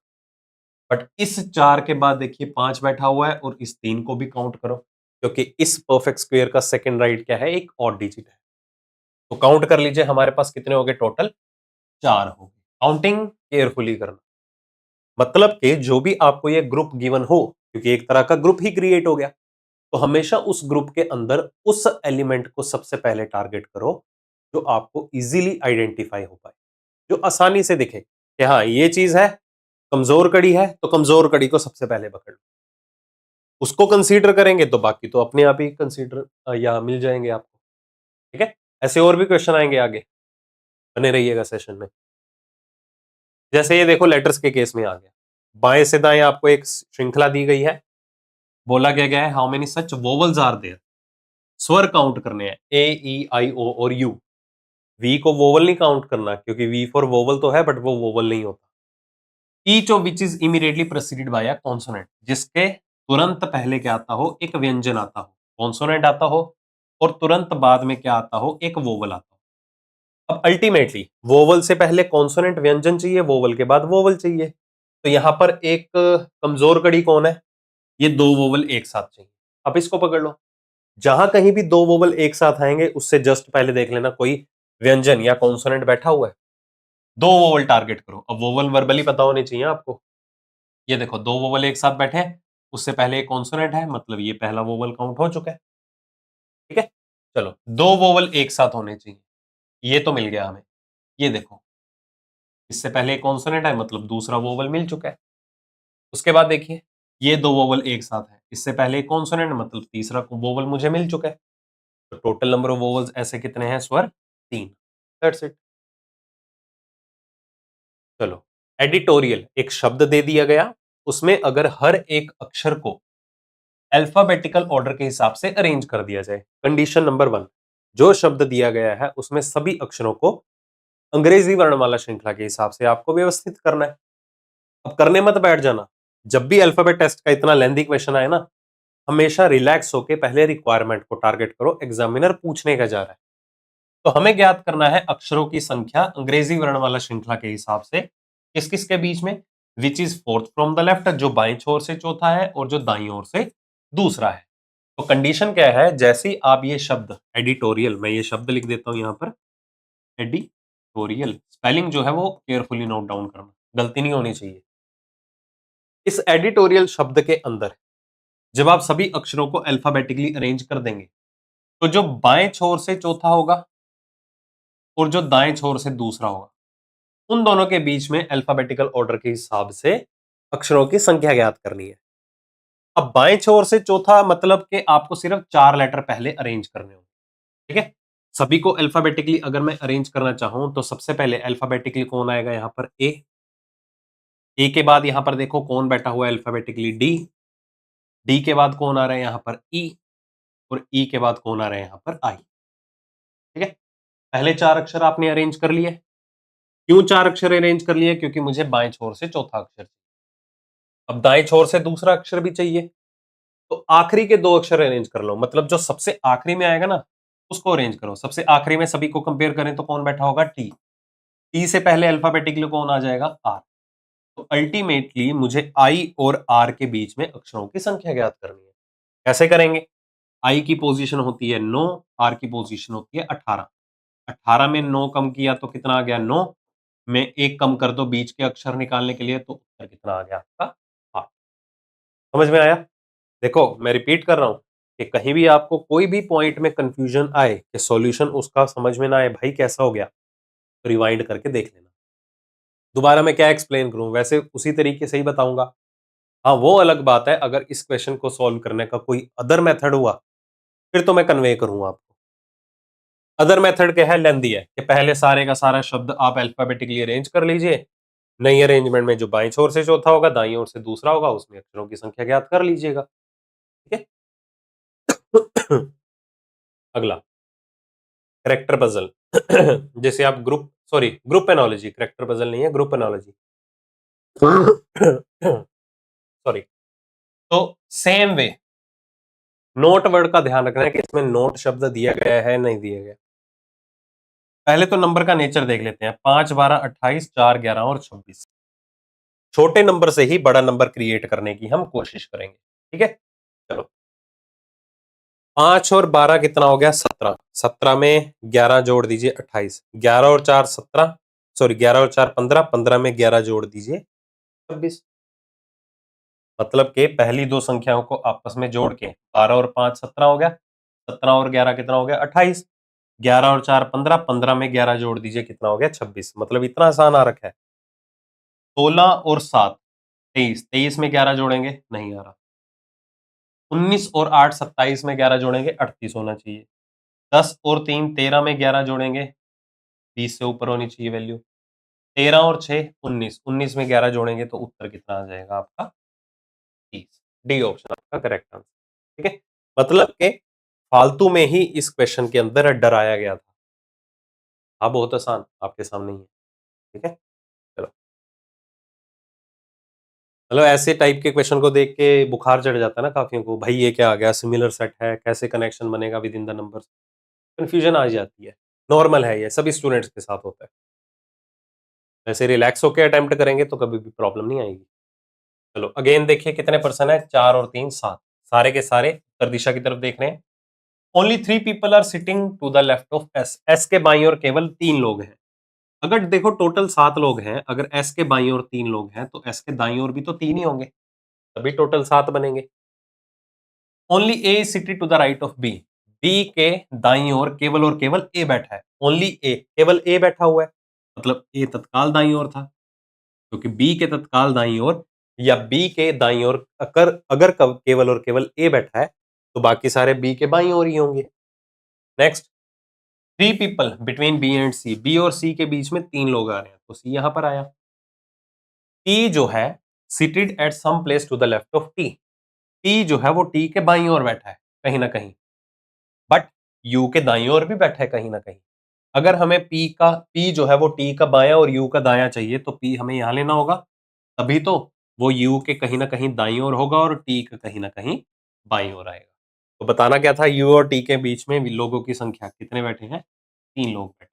बट इस 4 के बाद देखिए 5 बैठा हुआ है और इस 3 को भी काउंट करो, क्योंकि इस परफेक्ट स्क्वायर का सेकंड राइट क्या है, एक ऑड डिजिट है। तो काउंट कर लीजिए हमारे पास कितने हो गए टोटल, 4 हो गए। काउंटिंग केयरफुली करना, मतलब कि जो भी आपको ये ग्रुप गिवन हो, क्योंकि एक तरह का ग्रुप ही क्रिएट हो गया, तो हमेशा उस ग्रुप के अंदर उस एलिमेंट को सबसे पहले टारगेट करो जो आपको इजीली आइडेंटिफाई हो पाए, जो आसानी से दिखे कि हाँ ये चीज है, कमजोर कड़ी है, तो कमजोर कड़ी को सबसे पहले पकड़ लो। उसको कंसीडर करेंगे तो बाकी तो अपने आप ही कंसीडर या मिल जाएंगे आपको। ठीक है, ऐसे और भी क्वेश्चन आएंगे आगे, बने रहिएगा सेशन में। जैसे ये देखो लेटर्स के केस में आ गया, बाएं से दाएं आपको एक श्रृंखला दी गई है, बोला क्या गया है, how many such vowels are there, स्वर काउंट करने हैं, ए ई आई ओ और यू। वी को वोवल नहीं काउंट करना, क्योंकि वी फॉर वोवल तो है बट वो वोवल नहीं होता। Each of which is immediately preceded by a consonant, जिसके तुरंत पहले क्या आता हो, एक व्यंजन आता हो, कॉन्सोनेंट आता हो, और तुरंत बाद में क्या आता हो, एक वोवल आता हो। अब अल्टीमेटली वोवल से पहले कॉन्सोनेंट व्यंजन चाहिए, वोवल के बाद वोवल चाहिए। तो यहां पर एक कमजोर कड़ी कौन है, ये दो वोवल एक साथ चाहिए। अब इसको पकड़ लो, जहां कहीं भी दो वोवल एक साथ आएंगे उससे जस्ट पहले देख लेना कोई व्यंजन या कॉन्सोनेंट बैठा हुआ है, दो वोवल टारगेट करो। अब वोवल वर्बली पता होनी चाहिए आपको, ये देखो दो वोवल एक साथ बैठे हैं, उससे पहले एक कॉन्सोनेंट है, मतलब ये पहला वोवल काउंट हो चुका है। ठीक है, चलो दो वोवल एक साथ होने चाहिए, ये तो मिल गया हमें। ये देखो इससे पहले एक कॉन्सोनेंट है, मतलब दूसरा वोवल मिल चुका है। उसके बाद देखिए ये दो वोवल एक साथ है, इससे पहले एक कॉन्सोनेंट, मतलब तीसरा वोवल मुझे मिल चुका है। तो टोटल नंबर ऑफ वोवल्स ऐसे कितने हैं, स्वर 3। That's it. चलो, एडिटोरियल एक शब्द दे दिया गया, उसमें अगर हर एक अक्षर को अल्फाबेटिकल ऑर्डर के हिसाब से अरेंज कर दिया जाए। कंडीशन नंबर 1, जो शब्द दिया गया है उसमें सभी अक्षरों को अंग्रेजी वर्णमाला श्रृंखला के हिसाब से आपको व्यवस्थित करना है। अब करने मत बैठ जाना, जब भी अल्फाबेट टेस्ट का इतना लेंथी क्वेश्चन आए ना, हमेशा रिलैक्स होके पहले रिक्वायरमेंट को टारगेट करो, एग्जामिनर पूछने का जा रहा है। तो हमें ज्ञात करना है अक्षरों की संख्या अंग्रेजी वर्णमाला श्रृंखला के हिसाब से किस किस के बीच में, which is fourth from the left, जो बाईं छोर से चौथा है और जो दाईं ओर से दूसरा है। तो कंडीशन क्या है, जैसे ही आप ये शब्द एडिटोरियल, मैं ये शब्द लिख देता हूं यहां पर, एडिटोरियल, स्पेलिंग जो है वो केयरफुली नोट डाउन करना, गलती नहीं होनी चाहिए। इस एडिटोरियल शब्द के अंदर जब आप सभी अक्षरों को अल्फाबेटिकली अरेंज कर देंगे, तो जो बाएं छोर से चौथा होगा और जो दाएं छोर से दूसरा होगा, उन दोनों के बीच में अल्फाबेटिकल ऑर्डर के हिसाब से अक्षरों की संख्या ज्ञात करनी है। अब बाएं छोर से चौथा मतलब कि आपको सिर्फ 4 लेटर पहले अरेंज करने होंगे। ठीक है, सभी को अल्फाबेटिकली अगर मैं अरेंज करना चाहूं तो सबसे पहले अल्फाबेटिकली कौन आएगा, यहां पर ए के बाद यहां पर देखो कौन बैठा हुआ है अल्फाबेटिकली, डी के बाद कौन आ रहा है यहां पर ई, और ई के बाद कौन आ रहा है यहां पर आई। ठीक है, पहले 4 अक्षर आपने अरेंज कर लिए। क्यों 4 अक्षर अरेंज कर लिए, क्योंकि मुझे बाएं छोर से चौथा अक्षर चाहिए। अब दाएं छोर से दूसरा अक्षर भी चाहिए, तो आखिरी के 2 अक्षर अरेंज कर लो, मतलब जो सबसे आखिरी में आएगा ना उसको अरेंज करो। सबसे आखिरी में सभी को कंपेयर करें तो कौन बैठा होगा, टी। टी से पहले अल्फाबेटिकली कौन आ जाएगा, आर। तो अल्टीमेटली मुझे आई और आर के बीच में अक्षरों की संख्या ज्ञात करनी है। कैसे करेंगे, आई की पोजीशन होती है 9, आर की पोजीशन होती है 18। 18 में 9 कम किया तो कितना आ गया, 9 में 1 कम कर दो बीच के अक्षर निकालने के लिए, तो उत्तर कितना आ गया आपका, 8। समझ में आया। देखो मैं रिपीट कर रहा हूं कि कहीं भी आपको कोई भी पॉइंट में कंफ्यूजन आए कि सॉल्यूशन उसका समझ में ना आए, भाई कैसा हो गया, तो रिवाइंड करके देख लेना। दोबारा मैं क्या एक्सप्लेन करूं, वैसे उसी तरीके से ही बताऊंगा। हाँ वो अलग बात है, अगर इस क्वेश्चन को सॉल्व करने का कोई अदर मेथड हुआ फिर तो मैं कन्वे करूंगा आपको। अदर मेथड क्या है, लेंदी है, कि पहले सारे का सारा शब्द आप अल्फाबेटिकली अरेंज कर लीजिए, नई अरेंजमेंट में जो बाईं छोर से चौथा होगा, दाईं ओर से दूसरा होगा, उसमें अक्षरों की संख्या ज्ञात कर लीजिएगा। ठीक है। अगला करेक्टर पजल। जैसे आप ग्रुप एनोलॉजी, करेक्टर पजल नहीं है, ग्रुप एनोलॉजी। सॉरी। तो सेम वे नोट वर्ड का ध्यान रखना है कि इसमें नोट शब्द दिया गया है नहीं दिया गया। पहले तो नंबर का नेचर देख लेते हैं। 5, 12, 28, 4, 11 और 26। छोटे नंबर से ही बड़ा नंबर क्रिएट करने की हम कोशिश करेंगे। ठीक है, चलो। 5 और 12 कितना हो गया? 17। 17 में 11 जोड़ दीजिए 28। 11 और 4 17, सॉरी 11 और 4 15, 15 में 11 जोड़ दीजिए 26। मतलब कि पहली दो संख्याओं को आपस में जोड़ के 12 और 5 17 हो गया, 17 और 11 कितना हो गया? 28। 11 और 4 15, 15 में 11 जोड़ दीजिए कितना हो गया? 26। मतलब इतना आसान आ रखा है। 16 और 7 23, 23 में 11 जोड़ेंगे, नहीं आ रहा। 19 और 8 27 में 11 जोड़ेंगे, 38 होना चाहिए। 10 और 3 13 में 11 जोड़ेंगे, 20 से ऊपर होनी चाहिए वैल्यू। 13 और 6 19, 19 में 11 जोड़ेंगे तो उत्तर कितना आ जाएगा आपका? 30। डी ऑप्शन आपका करेक्ट आंसर। ठीक है, मतलब के फालतू में ही इस क्वेश्चन के अंदर डराया गया था। हाँ, बहुत आसान आपके सामने ही है। ठीक है, चलो। मतलब ऐसे टाइप के क्वेश्चन को देख के बुखार चढ़ जाता है ना काफियों को, भाई ये क्या आ गया, सिमिलर सेट है, कैसे कनेक्शन बनेगा within the numbers. Confusion आ जाती है, नॉर्मल है, ये सभी स्टूडेंट्स के साथ होता है। ऐसे रिलैक्स होकर अटेम्प्ट करेंगे तो कभी भी प्रॉब्लम नहीं आएगी। चलो अगेन देखिए कितने पर्सन है, 4 और 3 7। सारे के सारे उत्तर दिशा की तरफ देख रहे हैं। Only 3 people are sitting to the left of S. S के बाईं ओर केवल 3 लोग हैं। अगर देखो टोटल 7 लोग हैं, अगर एस के बाईं ओर 3 लोग हैं तो एस के दाईं ओर भी तो 3 ही होंगे, तभी टोटल 7 बनेंगे। Only A is seated to the right of B. B के दाईं ओर केवल और केवल ए बैठा है। ओनली ए, केवल ए बैठा हुआ है, मतलब ए तत्काल दाईं ओर था, क्योंकि बी के तत्काल दाईं ओर या बी के दाईं ओर अगर अगर केवल और केवल ए बैठा है तो बाकी सारे बी के बाईं ओर ही होंगे। Next, 3 people between B and C. B और सी के बीच में 3 लोग आ रहे हैं, तो सी यहां पर आया। टी जो है seated at some place to the left of T. T जो है वो टी के बाईं ओर बैठा है कहीं ना कहीं, बट यू के दाईं ओर भी बैठा है कहीं ना कहीं। अगर हमें पी जो है वो टी का बायां और यू का दायां चाहिए तो पी हमें यहां लेना होगा, तभी तो वो यू के कहीं ना कहीं दाईं ओर होगा और टी का कहीं ना कहीं बाईं ओर आएगा। तो बताना क्या था, यू और टी के बीच में लोगों की संख्या कितने बैठे हैं? 3 लोग बैठे।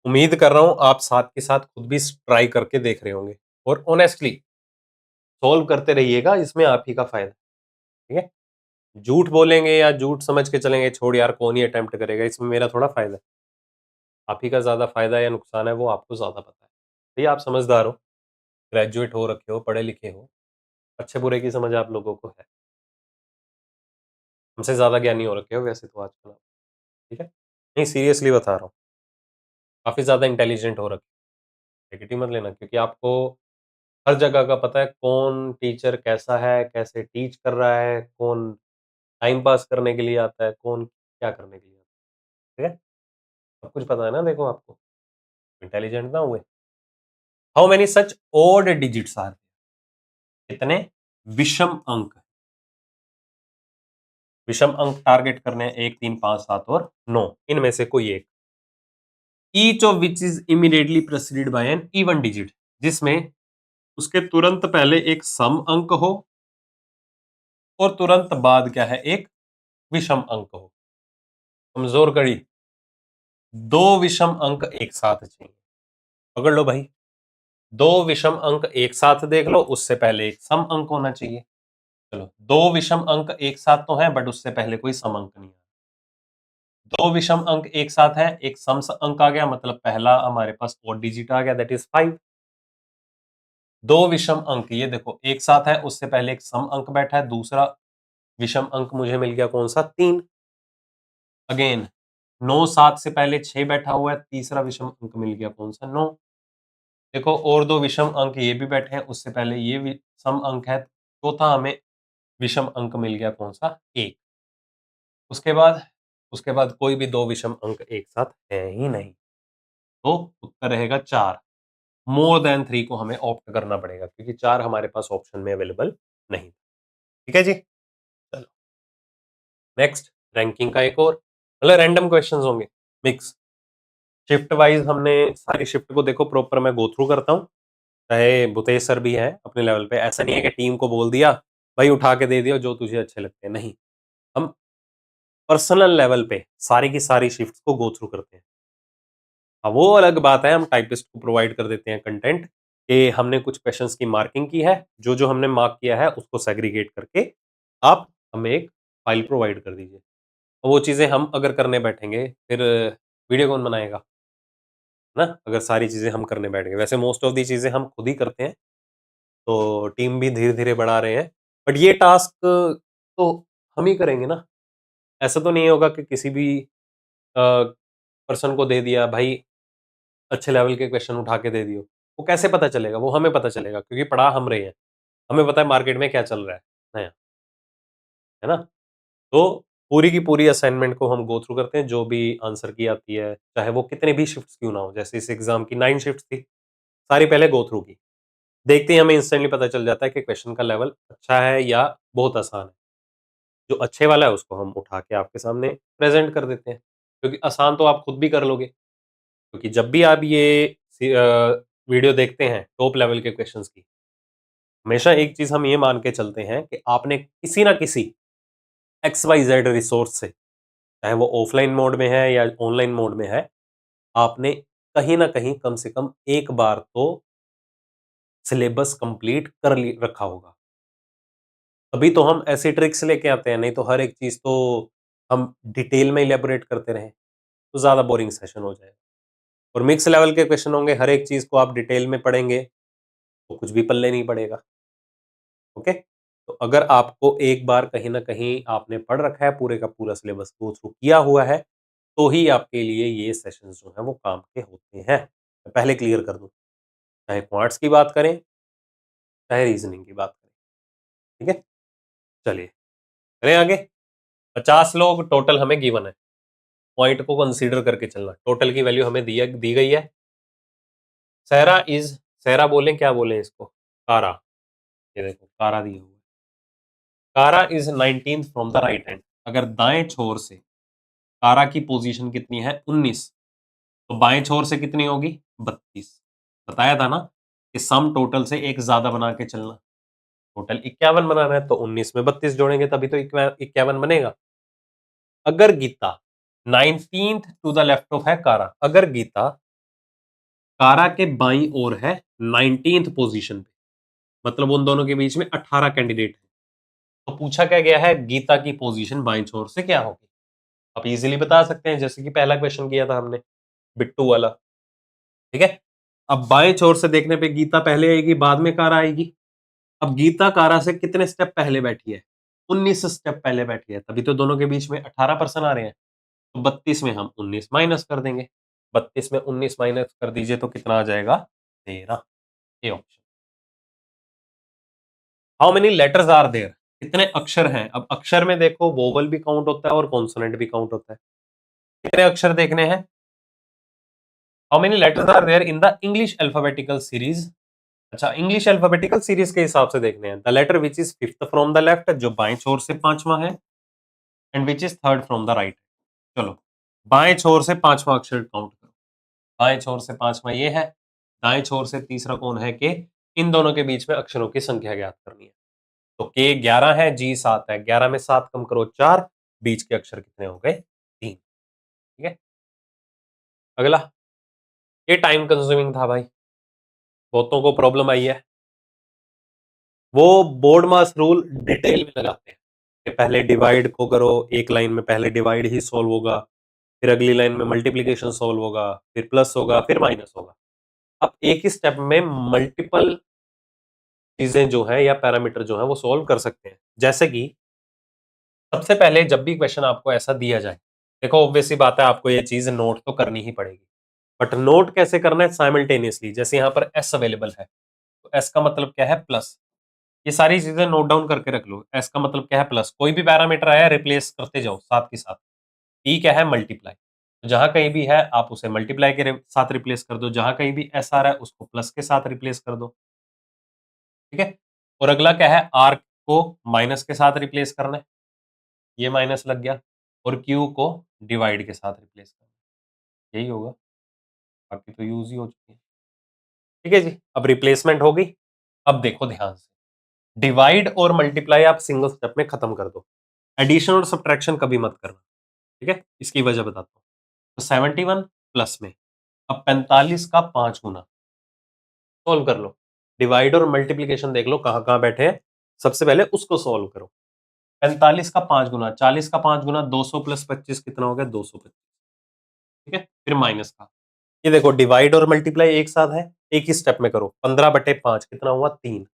उम्मीद कर रहा हूं आप साथ के साथ खुद भी ट्राई करके देख रहे होंगे और ऑनेस्टली सॉल्व करते रहिएगा, इसमें आप ही का फायदा। ठीक है, झूठ बोलेंगे या झूठ समझ के चलेंगे, छोड़ यार कौन ही अटेम्प्ट करेगा, इसमें मेरा थोड़ा फायदा है। आप ही का ज्यादा फायदा या नुकसान है वो आपको ज्यादा पता है। भैया आप समझदार हो, ग्रेजुएट हो रखे हो, पढ़े लिखे हो, अच्छे बुरे की समझ आप लोगों को है। हमसे ज्यादा ज्ञानी हो रखे हो वैसे तो आजकल आप। ठीक है, नहीं सीरियसली बता रहा हूँ, काफी ज्यादा इंटेलिजेंट हो रखे। नेगेटिव मत लेना, क्योंकि आपको हर जगह का पता है कौन टीचर कैसा है, कैसे टीच कर रहा है, कौन टाइम पास करने के लिए आता है, कौन क्या करने के लिए आता है। ठीक है, सब कुछ पता है ना, देखो आपको इंटेलिजेंट ना हुए। How many such odd digits are? कितने विषम अंक? विषम अंक टारगेट करने हैं 1 3 5 7 और 9, इनमें से कोई एक। Each of which is immediately preceded by an even digit, जिसमें उसके तुरंत पहले एक सम अंक हो और तुरंत बाद क्या है, एक विषम अंक हो। कमजोर कड़ी, 2 विषम अंक एक साथ चाहिए। पकड़ लो भाई, 2 विषम अंक एक साथ देख लो, उससे पहले एक सम अंक होना चाहिए। चलो 2 विषम अंक एक साथ तो हैं, बट उससे पहले कोई सम अंक नहीं है। 2 विषम अंक एक साथ है, एक सम अंक आ गया, मतलब पहला हमारे पास ओड डिजिट आ गया, दैट इज 5। 2 विषम अंक ये देखो एक साथ है, उससे पहले एक सम अंक बैठा है, दूसरा विषम अंक मुझे मिल गया कौन सा? 3। अगेन 9 7 से पहले 6 बैठा हुआ है, तीसरा विषम अंक मिल गया कौन सा? 9। देखो और 2 विषम अंक ये भी बैठे हैं, उससे पहले ये सम अंक है, चौथा हमें विषम अंक मिल गया कौन सा? 1। उसके बाद कोई भी 2 विषम अंक एक साथ है ही नहीं, तो उत्तर रहेगा 4। मोर देन 3 को हमें ऑप्ट करना पड़ेगा, क्योंकि 4 हमारे पास ऑप्शन में अवेलेबल नहीं। ठीक है जी, चलो नेक्स्ट रैंकिंग का एक और, मतलब रैंडम क्वेश्चंस होंगे मिक्स शिफ्ट वाइज। हमने सारी शिफ्ट को देखो प्रॉपर मैं गो थ्रू करता हूँ, चाहे भूतेश सर भी हैं अपने लेवल पे। ऐसा नहीं है कि टीम को बोल दिया भाई उठा के दे दिया जो तुझे अच्छे लगते हैं, नहीं, हम पर्सनल लेवल पे सारी की सारी शिफ्ट को गो थ्रू करते हैं। हाँ, वो अलग बात है, हम टाइपिस्ट को प्रोवाइड कर देते हैं कंटेंट कि हमने कुछ क्वेश्चंस की मार्किंग की है, जो जो हमने मार्क किया है उसको सेग्रीगेट करके आप हमें एक फाइल प्रोवाइड कर दीजिए। तो वो चीज़ें हम अगर करने बैठेंगे फिर वीडियो कौन बनाएगा, है ना? अगर सारी चीज़ें हम करने बैठ गए, वैसे मोस्ट ऑफ दी चीज़ें हम खुद ही करते हैं, तो टीम भी धीरे-धीरे बढ़ा रहे हैं। बट ये टास्क तो हम ही करेंगे ना, ऐसा तो नहीं होगा कि किसी भी पर्सन को दे दिया भाई अच्छे लेवल के क्वेश्चन उठा के दे दियो। वो कैसे पता चलेगा? वो हमें पता चलेगा, क्योंकि पढ़ा हम रहे हैं। हमें पता है मार्केट में क्या चल रहा है नया, है ना? तो पूरी की पूरी असाइनमेंट को हम गो थ्रू करते हैं, जो भी आंसर की आती है, चाहे वो कितने भी शिफ्ट्स क्यों ना हो। जैसे इस एग्ज़ाम की 9 शिफ्ट्स थी, सारी पहले गो थ्रू की। देखते ही हमें इंस्टेंटली पता चल जाता है कि क्वेश्चन का लेवल अच्छा है या बहुत आसान है। जो अच्छे वाला है उसको हम उठा के आपके सामने प्रेज़ेंट कर देते हैं, क्योंकि आसान तो आप खुद भी कर लोगे। क्योंकि जब भी आप ये वीडियो देखते हैं टॉप लेवल के क्वेश्चंस की, हमेशा एक चीज़ हम ये मान के चलते हैं कि आपने किसी ना किसी एक्स वाई जेड रिसोर्स से, चाहे वो ऑफलाइन मोड में है या ऑनलाइन मोड में है, आपने कहीं न कहीं कम से कम एक बार तो सिलेबस कंप्लीट कर ली रखा होगा। तभी तो हम ऐसी ट्रिक्स लेके आते हैं, नहीं तो हर एक चीज़ तो हम डिटेल में इलैबोरेट करते रहें, तो ज़्यादा बोरिंग सेशन हो जाएगा। और मिक्स लेवल के क्वेश्चन होंगे, हर एक चीज़ को आप डिटेल में पढ़ेंगे, तो कुछ भी पल्ले नहीं पड़ेगा। ओके? तो अगर आपको एक बार कहीं न कहीं आपने पढ़ रखा है, पूरे का पूरा सिलेबस गो थ्रू किया हुआ है, तो ही आपके लिए ये सेशंस जो हैं वो काम के होते हैं। मैं पहले क्लियर कर दूँ, चाहे क्वांट्स की बात करें, चाहे रीज़निंग की बात करें। ठीक है? चलिए, करें आगे? 50 लोग टोटल हमें गिवन है। पॉइंट को कंसीडर करके चलना। टोटल की वैल्यू हमें दी गई है। सहरा बोलें, क्या बोलें इसको? कारा। ये देखो कारा दिया हुआ है। कारा is 19th from the right hand. अगर दाएँ छोर से कारा की पोजीशन कितनी है? 19, तो बाएं छोर से कितनी होगी? 32। बताया था ना कि सम टोटल से एक ज्यादा बना के चलना। टोटल 51 बनाना है, तो 19 में 32 जोड़ेंगे तभी तो 51 बनेगा। अगर Geeta 19th to the left of है कारा, अगर गीता कारा के बाईं ओर है 19th पोजीशन पे, मतलब उन दोनों के बीच में 18 कैंडिडेट है, तो पूछा क्या गया है? गीता की पोजीशन बाईं छोर से क्या होगी? आप इजीली बता सकते हैं, जैसे कि पहला क्वेश्चन किया था हमने बिट्टू वाला। ठीक है? अब बाएं छोर से देखने पे गीता पहले आएगी, बाद में कारा आएगी। अब गीता कारा से कितने स्टेप पहले बैठी है? 19 स्टेप पहले बैठी है, तभी तो दोनों के बीच में 18 पर्सन आ रहे हैं। तो 32 में हम 19 माइनस कर देंगे। 32 में 19 माइनस कर दीजिए तो कितना आ जाएगा? 13। ये option. How many letters are there? कितने अक्षर हैं? अब अक्षर में देखो वोवल भी काउंट होता है और कॉन्सोनेंट भी काउंट होता है। कितने अक्षर देखने हैं? How many letters are there in the English alphabetical series? अच्छा, इंग्लिश अल्फाबेटिकल सीरीज के हिसाब से देखने हैं। The letter which is fifth from the left, जो बाएं छोर से पांचवा है, and which is third from the right. चलो, बाएं छोर से पांचवा अक्षर काउंट करो। बाएं छोर से पांचवा ये है, दाएं छोर से तीसरा कौन है? के। इन दोनों के बीच में अक्षरों की संख्या ज्ञात करनी है। तो के 11 है, जी 7 है। 11 में 7 कम करो 4, बीच के अक्षर कितने हो गए? 3। ठीक है, अगला। ये टाइम कंज्यूमिंग था भाई, बहुतों को प्रॉब्लम आई है। वो बोर्ड मास रूल डिटेल में लगाते हैं कि पहले डिवाइड को करो, एक लाइन में पहले डिवाइड ही सॉल्व होगा, फिर अगली लाइन में मल्टीप्लिकेशन सॉल्व होगा, फिर प्लस होगा, फिर माइनस होगा। अब एक ही स्टेप में मल्टीपल चीजें जो है या पैरामीटर जो है वो सॉल्व कर सकते हैं। जैसे कि सबसे पहले जब भी क्वेश्चन आपको ऐसा दिया जाए, देखो ऑब्वियस सी बात है आपको ये चीज नोट तो करनी ही पड़ेगी। बट नोट कैसे करना है? साइमल्टेनियसली। जैसे यहाँ पर एस अवेलेबल है, तो एस का मतलब क्या है? प्लस। ये सारी चीजें नोट डाउन करके रख लो। एस का मतलब क्या है? प्लस। कोई भी पैरामीटर आया रिप्लेस करते जाओ साथ के साथ। ई क्या है? मल्टीप्लाई। तो जहां कहीं भी है आप उसे मल्टीप्लाई के साथ रिप्लेस कर दो, जहां कहीं भी एस आ रहा है उसको प्लस के साथ रिप्लेस कर दो। ठीक है, और अगला क्या है, आर को माइनस के साथ रिप्लेस करना है, ये माइनस लग गया, और क्यू को डिवाइड के साथ रिप्लेस करना है, यही होगा, बाकी तो यूज ही हो चुकी है। ठीक है जी, अब रिप्लेसमेंट हो गई। अब देखो ध्यान से, डिवाइड और मल्टीप्लाई आप सिंगल स्टेप में खत्म कर दो, एडिशन और सब्ट्रैक्शन कभी मत करना। ठीक है, इसकी वजह बताता हूँ। तो 71 प्लस में अब 45 का 5 गुना, सोल्व कर लो, डिवाइड और मल्टीप्लीकेशन देख लो कहां कहां बैठे हैं, सबसे पहले उसको सोल्व करो। 45 का 5 गुना, 40 का 5 गुना 200 प्लस 25 कितना हो गया, 225। ठीक है, फिर माइनस का, ये देखो डिवाइड और मल्टीप्लाई एक साथ है, एक ही स्टेप में करो। 15/5 कितना हुआ, 3,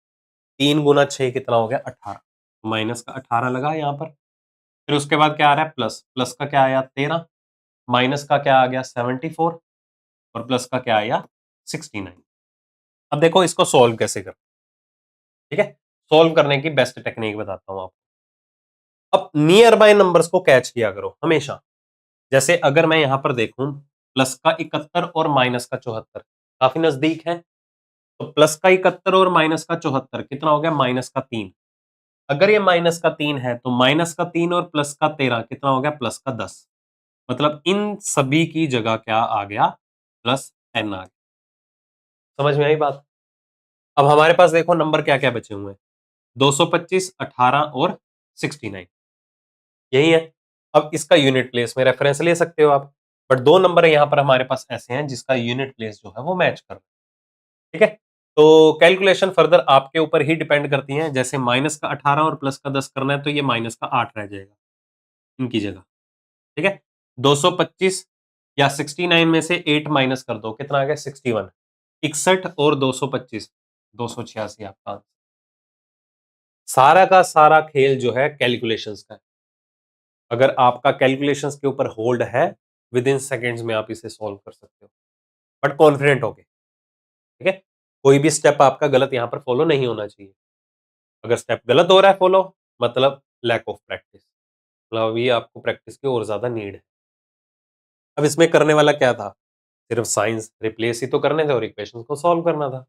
3 गुना 6 कितना हो गया, 18, माइनस का 18 लगा यहाँ पर। फिर उसके बाद क्या आ रहा है, प्लस, प्लस का क्या आया 13, माइनस का क्या आ गया 74, और प्लस का क्या आया 69। अब देखो इसको सोल्व कैसे कर, ठीक है, सोल्व करने की बेस्ट टेक्निक बताता हूं आपको। अब नियर बाय नंबर्स को कैच किया करो हमेशा। जैसे अगर मैं यहां पर देखूं, प्लस का 71 और माइनस का 74 काफी नजदीक है, तो प्लस का 71 और माइनस का 74 कितना हो गया, माइनस का 3। अगर ये माइनस का 3 है तो माइनस का 3 और प्लस का 13 कितना हो गया, प्लस का 10। मतलब इन सभी की जगह क्या आ गया, प्लस एन आ गया। समझ में आई बात। अब हमारे पास देखो नंबर क्या क्या बचे हुए हैं, 225, 18 और 69, यही है। अब इसका यूनिट प्लेस में रेफरेंस ले सकते हो आप, बट दो नंबर यहां पर हमारे पास ऐसे हैं जिसका यूनिट प्लेस जो है वो मैच कर रहा है। ठीक है, तो कैलकुलेशन फर्दर आपके ऊपर ही डिपेंड करती हैं। जैसे माइनस का 18 और प्लस का 10 करना है तो ये माइनस का 8 रह जाएगा इनकी जगह। ठीक है, 225 या 69 में से 8 माइनस कर दो, कितना आ गया 61, 61 और 225, 286 आपका आंसर। सारा का सारा खेल जो है कैलकुलेशंस का है। अगर आपका कैलकुलेशंस के ऊपर होल्ड है, विद इन सेकेंड्स में आप इसे सॉल्व कर सकते हो, बट कॉन्फिडेंट होके। ठीक है, कोई भी स्टेप आपका गलत यहां पर फॉलो नहीं होना चाहिए। अगर स्टेप गलत हो रहा है फॉलो, मतलब लैक ऑफ प्रैक्टिस, मतलब अभी आपको प्रैक्टिस की और ज्यादा नीड है। अब इसमें करने वाला क्या था, सिर्फ साइंस रिप्लेस ही तो करने थे और इक्वेशंस को सॉल्व करना था।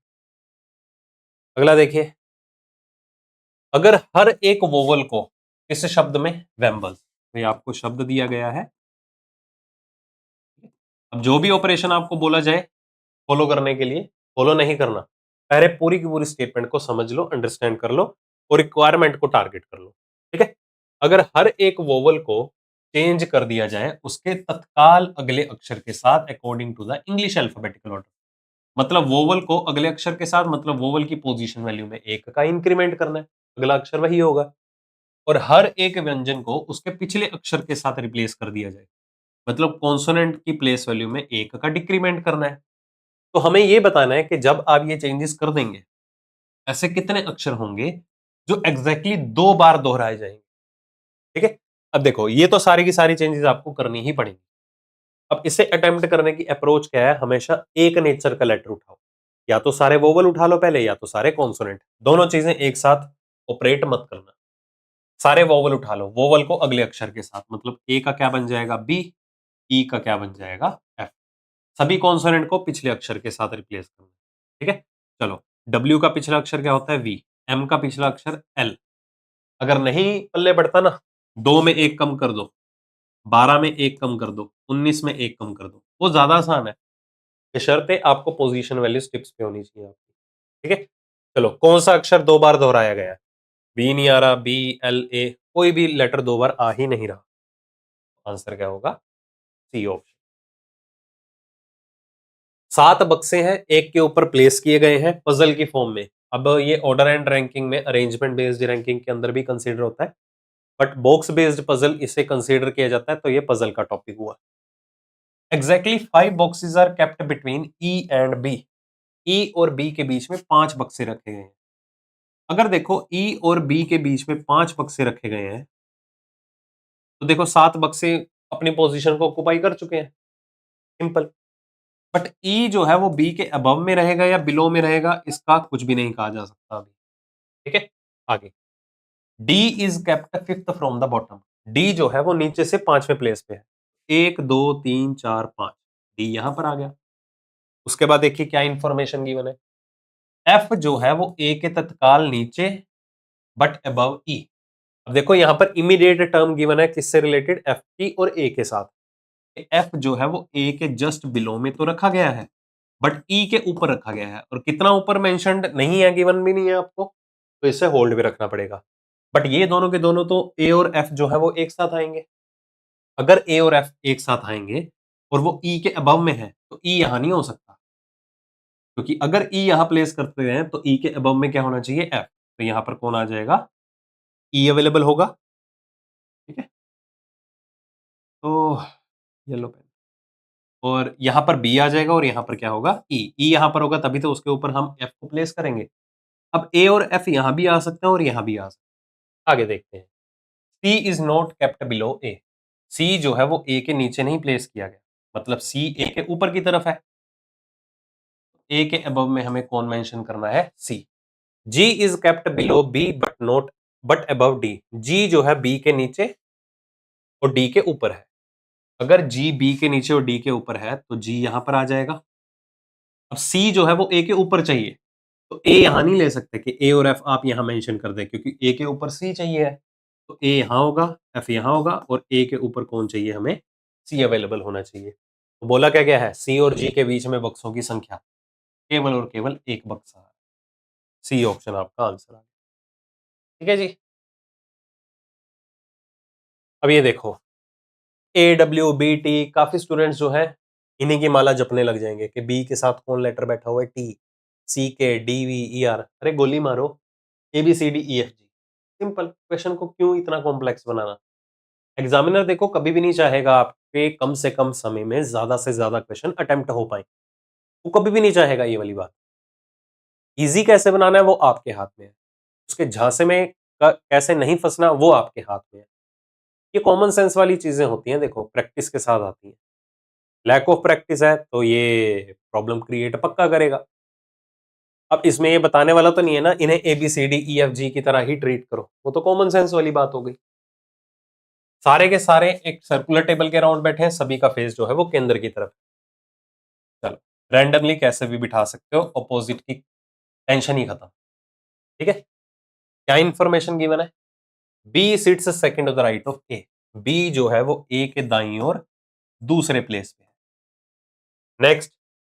अगला देखिए, अगर हर एक वोवल को इस शब्द में वेम्बल, तो आपको शब्द दिया गया है, अब जो भी ऑपरेशन आपको बोला जाए फॉलो करने के लिए, फॉलो नहीं करना, पहले पूरी की पूरी स्टेटमेंट को समझ लो, अंडरस्टैंड कर लो और रिक्वायरमेंट को टारगेट कर लो। ठीक है, अगर हर एक वोवल को चेंज कर दिया जाए उसके तत्काल अगले अक्षर के साथ according to the English alphabetical order, मतलब वोवल को अगले अक्षर के साथ, मतलब वोवल की पोजीशन वैल्यू में एक का इंक्रीमेंट करना है, अगला अक्षर वही होगा। और हर एक व्यंजन को उसके पिछले अक्षर के साथ रिप्लेस कर दिया जाए, मतलब कॉन्सोनेंट की प्लेस वैल्यू में एक का डिक्रीमेंट करना है। तो हमें ये बताना है कि जब आप ये चेंजेस कर देंगे, ऐसे कितने अक्षर होंगे जो एग्जैक्टली 2 बार दोहराए जाएंगे। ठीक है, अब देखो ये तो सारी की सारी चेंजेस आपको करनी ही पड़ेंगी। अब इसे अटेम्प्ट करने की अप्रोच क्या है, हमेशा एक नेचर का लेटर उठाओ, या तो सारे वोवल उठा लो पहले, या तो सारे कॉन्सोनेंट, दोनों चीजें एक साथ ऑपरेट मत करना। सारे वोवल उठा लो, वोवल को अगले अक्षर के साथ, मतलब ए का क्या बन जाएगा बी, ई का क्या बन जाएगा एफ, सभी कॉन्सोनेंट को पिछले अक्षर के साथ रिप्लेस करना। ठीक है, चलो, डब्ल्यू का पिछला अक्षर क्या होता है वी, एम का पिछला अक्षर एल, अगर नहीं पल्ले बढ़ता ना, 2 में 1 कम कर दो, 12 में 1 कम कर दो, 19 में 1 कम कर दो, वो ज्यादा आसान है, बशर्ते आपको पोजीशन वैल्यू टिप्स पे होनी चाहिए आपकी। ठीक है, चलो, कौन सा अक्षर 2 बार दोहराया गया है, बी नहीं आ रहा, बी एल ए, कोई भी लेटर 2 बार आ ही नहीं रहा, आंसर क्या होगा, सी ऑप्शन। 7 बक्से हैं, एक के ऊपर प्लेस किए गए हैं पजल की फॉर्म में। अब ये ऑर्डर एंड रैंकिंग में, अरेंजमेंट बेस्ड रैंकिंग के अंदर भी कंसीडर होता है, बट बॉक्स बेस्ड पजल इसे कंसीडर किया जाता है, तो ये पजल का टॉपिक हुआ। Exactly 5 boxes are kept between E and B, E और बी के बीच में 5 बक्से रखे गए हैं। अगर देखो ई और बी के बीच में 5 बक्से रखे गए हैं, तो देखो 7 बक्से अपनी पोजीशन को ऑक्युपाई कर चुके हैं, सिंपल। बट ई जो है वो बी के अबव में रहेगा या बिलो में रहेगा, इसका कुछ भी नहीं कहा जा सकता अभी। ठीक है, आगे, D is kept fifth from the bottom, D जो है वो नीचे से 5वें प्लेस पे है, 1 2 3 4 5 डी यहां पर आ गया। उसके बाद देखिए क्या इंफॉर्मेशन गिवन है, एफ जो है वो ए के तत्काल नीचे बट अबव ई। अब देखो यहां पर इमीडिएट टर्म गिवन है किससे रिलेटेड, एफ की और ए के साथ। एफ जो है वो ए के जस्ट बिलो में तो रखा गया है बट ई के ऊपर रखा गया है, और कितना ऊपर मेंशन्ड नहीं है, गिवन भी नहीं है आपको, तो इसे होल्ड भी रखना पड़ेगा। बट ये दोनों के दोनों तो ए और एफ जो है वो एक साथ आएंगे। अगर ए और एफ एक साथ आएंगे और वो ई के अबव में है तो ई यहां नहीं हो सकता, क्योंकि अगर ई यहां प्लेस करते हैं तो ई के अबव में क्या होना चाहिए, एफ। तो यहां पर कौन आ जाएगा, ई अवेलेबल होगा। ठीक है, तो येलो पेन, और यहां पर बी आ जाएगा और यहां पर क्या होगा, ई। ई यहां पर होगा तभी तो उसके ऊपर हम एफ को प्लेस करेंगे। अब ए और एफ यहां भी आ सकते हैं और यहां भी आ सकते हैं। आगे देखते हैं, सी इज नॉट केप्ट बिलो ए। सी जो है वो ए के नीचे नहीं प्लेस किया गया, मतलब सी ए के ऊपर की तरफ है। ए के अबव में हमें कौन मेंशन करना है, C. G is kept below B but above D. G जो है बी के नीचे और डी के ऊपर है। अगर जी बी के नीचे और डी के ऊपर है तो जी यहां पर आ जाएगा। अब सी जो है वो ए के ऊपर चाहिए, तो ए यहां नहीं ले सकते कि ए और एफ आप यहां मेंशन कर दें, क्योंकि ए के ऊपर सी चाहिए है। तो ए यहां होगा, एफ यहां होगा, और ए के ऊपर कौन चाहिए हमें, सी अवेलेबल होना चाहिए। तो बोला क्या गया है, सी और जी के बीच में बक्सों की संख्या केवल और केवल एक बक्सा है। सी ऑप्शन आपका आंसर है। ठीक है जी। अब ये देखो, ए डब्ल्यू बी टी, काफी स्टूडेंट्स जो है इन्हीं की माला जपने लग जाएंगे कि बी के साथ कौन लेटर बैठा हुआ है, टी, सी के, डी वी ई आर। अरे गोली मारो, A B C D E F G. Simple, question को क्यों इतना कॉम्प्लेक्स बनाना। एग्जामिनर देखो कभी भी नहीं चाहेगा आपके कम से कम समय में ज्यादा से ज्यादा क्वेश्चन अटेम्प्ट हो पाए, वो कभी भी नहीं चाहेगा ये वाली बात। इजी कैसे बनाना है वो आपके हाथ में है, उसके झांसे में कैसे नहीं फंसना वो आपके हाथ में है। ये कॉमन सेंस वाली चीजें होती हैं, देखो प्रैक्टिस के साथ आती हैं। लैक ऑफ प्रैक्टिस है तो ये प्रॉब्लम क्रिएट पक्का करेगा। अब इसमें ये बताने वाला तो नहीं है ना इन्हें A B C D E F G की तरह ही ट्रीट करो, वो तो कॉमन सेंस वाली बात हो गई। सारे के सारे एक सर्कुलर टेबल के अराउंड बैठे हैं, सभी का फेस जो है वो केंद्र की तरफ। चलो, रैंडमली कैसे भी बिठा सकते हो, अपोजिट की टेंशन ही खत्म। ठीक है, क्या इंफॉर्मेशन गिवन है, B sits second of the right of A. B जो है वो ए के दाईं ओर दूसरे प्लेस पे है। नेक्स्ट,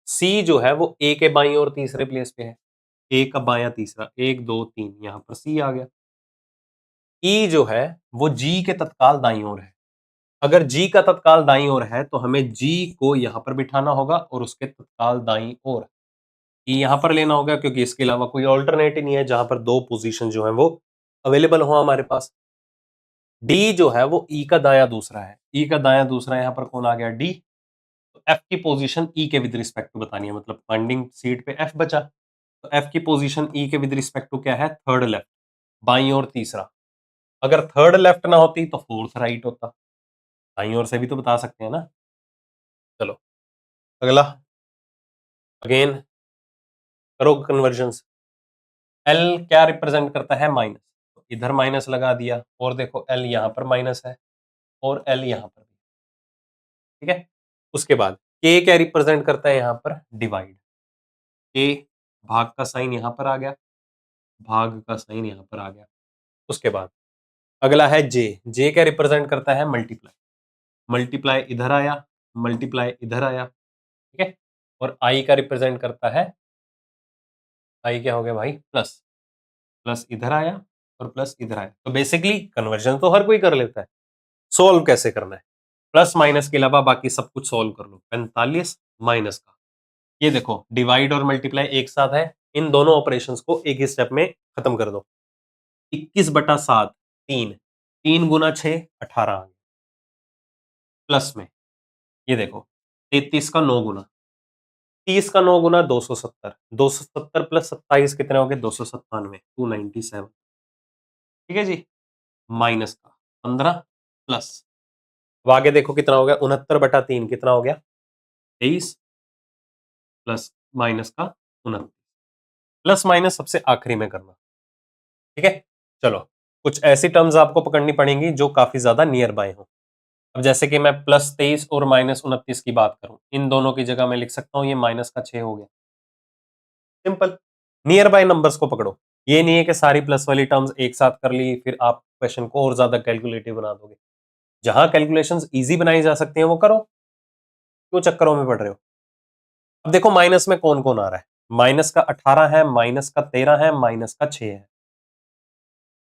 सी जो है वो ए के बाईं ओर तीसरे प्लेस पे है। ए का बायां तीसरा, 1 2 3, यहां पर सी आ गया। ई जो है वो जी के तत्काल दाईं ओर है। अगर जी का तत्काल दाईं ओर है तो हमें जी को यहां पर बिठाना होगा और उसके तत्काल दाईं ओर ई यहां पर लेना होगा, क्योंकि इसके अलावा कोई ऑल्टरनेट ही नहीं है जहां पर दो पोजीशन जो है वो अवेलेबल हो हमारे पास। डी जो है वो ई का दायां दूसरा है। ई का दायां दूसरा यहां पर कौन आ गया, डी। तो एफ की पोजीशन ई के विद रिस्पेक्ट टू बतानी है, मतलब फाइंडिंग सीट पे एफ बचा, तो एफ की पोजीशन ई के विद रिस्पेक्ट टू क्या है, थर्ड लेफ्ट, बाईं ओर तीसरा। अगर थर्ड लेफ्ट ना होती तो फोर्थ राइट होता, दाईं ओर से भी तो बता सकते हैं ना। चलो अगला, अगेन करो कन्वर्जन। एल क्या रिप्रेजेंट करता है, माइनस, तो इधर माइनस लगा दिया, और देखो एल यहां पर माइनस है और एल यहां पर भी। ठीक है, उसके बाद के क्या रिप्रेजेंट करता है, यहां पर डिवाइड। के भाग का साइन यहां पर आ गया, भाग का साइन यहां पर आ गया। उसके बाद अगला है जे। जे क्या रिप्रेजेंट करता है, मल्टीप्लाई। मल्टीप्लाई इधर आया, मल्टीप्लाई इधर आया। ठीक है, और आई का रिप्रेजेंट करता है, आई क्या हो गया भाई, प्लस। प्लस इधर आया और प्लस इधर आया। तो बेसिकली कन्वर्जन तो हर कोई कर लेता है, सोल्व कैसे करना है, प्लस माइनस के अलावा बाकी सब कुछ सोल्व कर लो। 45 माइनस का, ये देखो डिवाइड और मल्टीप्लाई एक साथ है, इन दोनों ऑपरेशंस को एक ही स्टेप में खत्म कर दो। 21/7, 3, 3 गुना 6 18 आ गया। प्लस में ये देखो 33 का 9 गुना, 30 का 9 गुना 270, 270 प्लस 27 कितने हो गए, 297, 297। ठीक है जी, माइनस का 15 प्लस, अब आगे देखो कितना हो गया, 69/3 कितना हो गया, 23 प्लस माइनस का 29। प्लस माइनस सबसे आखिरी में करना। ठीक है, चलो कुछ ऐसी टर्म्स आपको पकड़नी पड़ेंगी जो काफी ज्यादा नियर बाय हो। अब जैसे कि मैं +23 और -29 की बात करूं, इन दोनों की जगह मैं लिख सकता हूं ये माइनस का 6 हो गया। सिंपल। नियर बाय नंबर्स को पकड़ो। ये नहीं है कि सारी प्लस वाली टर्म्स एक साथ कर ली फिर आप क्वेश्चन को और ज्यादा कैलकुलेटिव बना दोगे। जहां कैलकुलेशंस इजी बनाई जा सकती हैं वो करो, क्यों चक्करों में पड़ रहे हो। अब देखो माइनस में कौन कौन आ रहा है। माइनस का 18 है, माइनस का 13 है, माइनस का 6 है।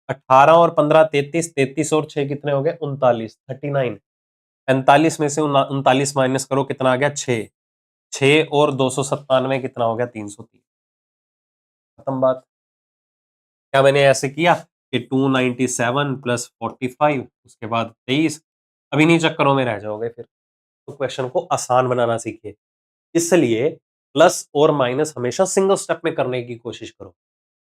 18 और 15 33, 33 और 6 कितने हो गए 39, 39। 45 में से 39 माइनस करो कितना आ गया 6। 6 और 297 कितना हो गया 303। खत्म बात। क्या मैंने ऐसे किया कि 297 प्लस 45 उसके बाद 23। अभी नहीं चक्करों में रह जाओगे फिर। तो क्वेश्चन को आसान बनाना सीखिए। इसलिए प्लस और माइनस हमेशा सिंगल स्टेप में करने की कोशिश करो।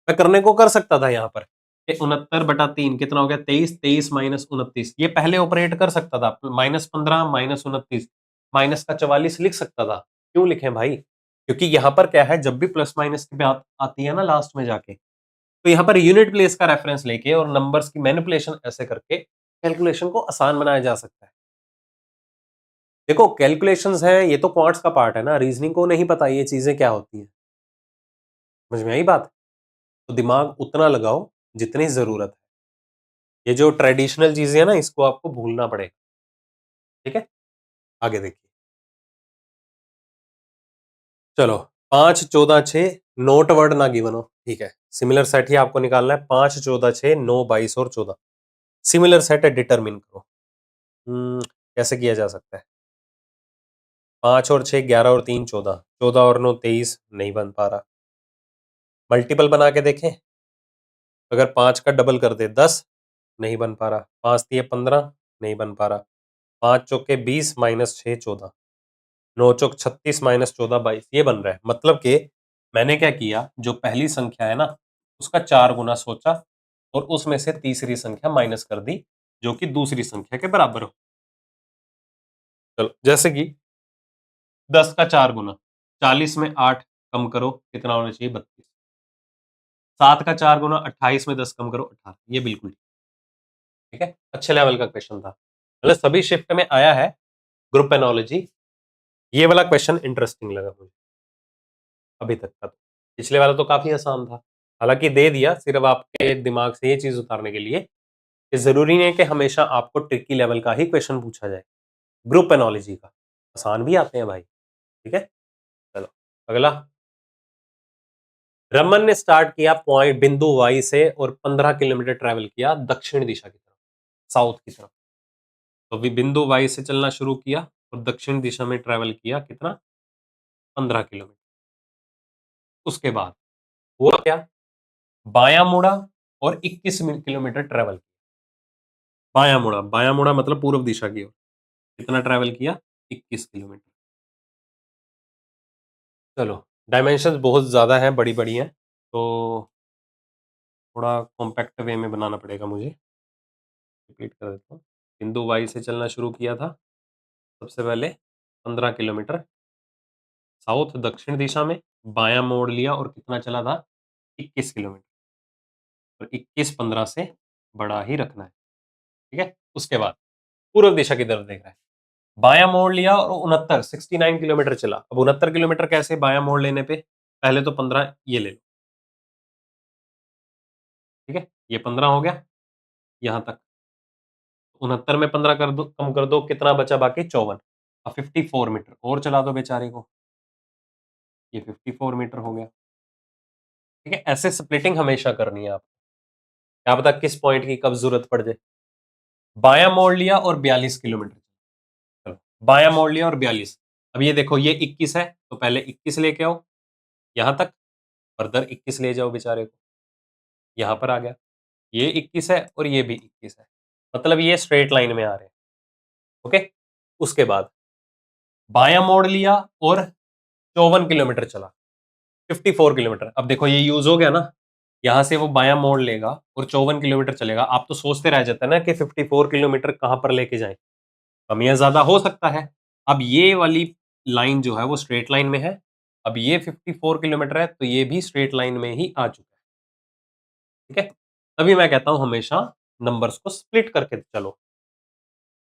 मैं करने को कर सकता था यहाँ पर 69/3 कितना हो गया 23, 23 माइनस 29 ये पहले ऑपरेट कर सकता था। -15 -29 माइनस का 44 लिख सकता था। क्यों लिखें भाई, क्योंकि यहाँ पर क्या है जब भी प्लस माइनस की बात आती है ना लास्ट में जाके, तो यहाँ पर यूनिट प्लेस का रेफरेंस लेके और नंबर्स की मैनिपुलेशन ऐसे करके कैलकुलेशन को आसान बनाया जा सकता है। देखो कैलकुलेशंस है ये तो क्वांट्स का पार्ट है ना, रीजनिंग को नहीं पता ये चीजें क्या होती हैं। समझ में आई बात। तो दिमाग उतना लगाओ जितनी जरूरत है। ये जो ट्रेडिशनल चीजें है ना इसको आपको भूलना पड़ेगा। ठीक है, आगे देखिए। चलो 5 14 6 नोट वर्ड ना गिवन हो, ठीक है। सिमिलर सेट ही आपको निकालना है। 5 14 6 9 22 और 14 सिमिलर सेट है, डिटरमिन करो। कैसे किया जा सकता है। 5 और 6 11 और 3 14, 14 और 9 23 नहीं बन पा रहा। मल्टीपल बना के देखें, अगर 5 का डबल कर दे 10 नहीं बन पा रहा। 5 दिए 15 नहीं बन पा रहा। 5 चौके 20 माइनस 6 14, 9 चौक 36 माइनस 14 22 ये बन रहा है। मतलब कि मैंने क्या किया, जो पहली संख्या है ना उसका 4 गुना सोचा और उसमें से तीसरी संख्या माइनस कर दी जो कि दूसरी संख्या के बराबर हो। चलो जैसे कि 10 का 4 गुना, 40 में 8 कम करो कितना होना चाहिए 32। 7 का 4 गुना 28 में 10 कम करो 18। ये बिल्कुल ठीक है, अच्छे लेवल का क्वेश्चन था। मतलब सभी शिफ्ट में आया है ग्रुप एनोलॉजी। ये वाला क्वेश्चन इंटरेस्टिंग लगा मुझे अभी तक का। तो पिछले वाला तो काफी आसान था, हालांकि दे दिया सिर्फ आपके दिमाग से ये चीज उतारने के लिए कि जरूरी नहीं है कि हमेशा आपको ट्रिकी लेवल का ही क्वेश्चन पूछा जाए। ग्रुप एनोलॉजी का आसान भी आते हैं भाई। ठीक है, चलो अगला। रमन ने स्टार्ट किया पॉइंट बिंदु वाई से और 15 किलोमीटर ट्रेवल किया दक्षिण दिशा की तरफ, साउथ की तरफ। तो अभी बिंदु वाई से चलना शुरू किया और दक्षिण दिशा में ट्रेवल किया कितना 15 किलोमीटर। उसके बाद हुआ क्या, बायां मुड़ा और 21 किलोमीटर ट्रेवल किया। बायां मुड़ा मतलब पूर्व दिशा की ओर। कितना ट्रेवल किया 21 किलोमीटर। चलो डायमेंशंस बहुत ज्यादा हैं, बड़ी बड़ी हैं, तो थोड़ा कॉम्पैक्ट वे में बनाना पड़ेगा मुझे। रिपीट कर देता हूँ। बिंदु वाई से चलना शुरू किया था सबसे पहले 15 किलोमीटर साउथ दक्षिण दिशा में, बायां मोड़ लिया और कितना चला था 21 किलोमीटर। और 21 15 से बड़ा ही रखना है। ठीक है, उसके बाद पूर्व दिशा की तरफ देख रहा है, बायां मोड़ लिया और 69 किलोमीटर चला। अब 69 किलोमीटर कैसे बायां मोड़ लेने पे, पहले तो 15 ये ले लो। ठीक है, ये 15 हो गया यहां तक। 69 में 15 कर दो, कम कर दो, कितना बचा बाकी 54। अब 54 मीटर और चला दो बेचारे को, ये 54 मीटर हो गया। ठीक है, ऐसे स्प्लिटिंग हमेशा करनी है आप, क्या पता किस पॉइंट की कब जरूरत पड़ जाए। बायां मोड़ लिया और 42 किलोमीटर। चलो बायां मोड़ लिया और 42। अब ये देखो ये 21 है तो पहले 21 लेके आओ यहां तक, फर्दर 21 ले जाओ बेचारे को, यहां पर आ गया। ये 21 है और ये भी 21 है, मतलब ये स्ट्रेट लाइन में आ रहे हैं। ओके, उसके बाद बायां मोड़ लिया और 54 किलोमीटर चला, 54 किलोमीटर। अब देखो ये यूज हो गया ना, यहां से वो बायां मोड़ लेगा और 54 किलोमीटर चलेगा। आप तो सोचते रह जाते हैं ना कि 54 किलोमीटर कहां पर लेके जाए, कम या ज्यादा हो सकता है। अब ये वाली लाइन जो है वो स्ट्रेट लाइन में है। अब ये 54 किलोमीटर है तो ये भी स्ट्रेट लाइन में ही आ चुका है। ठीक है, तभी मैं कहता हूं हमेशा नंबर्स को स्प्लिट करके चलो।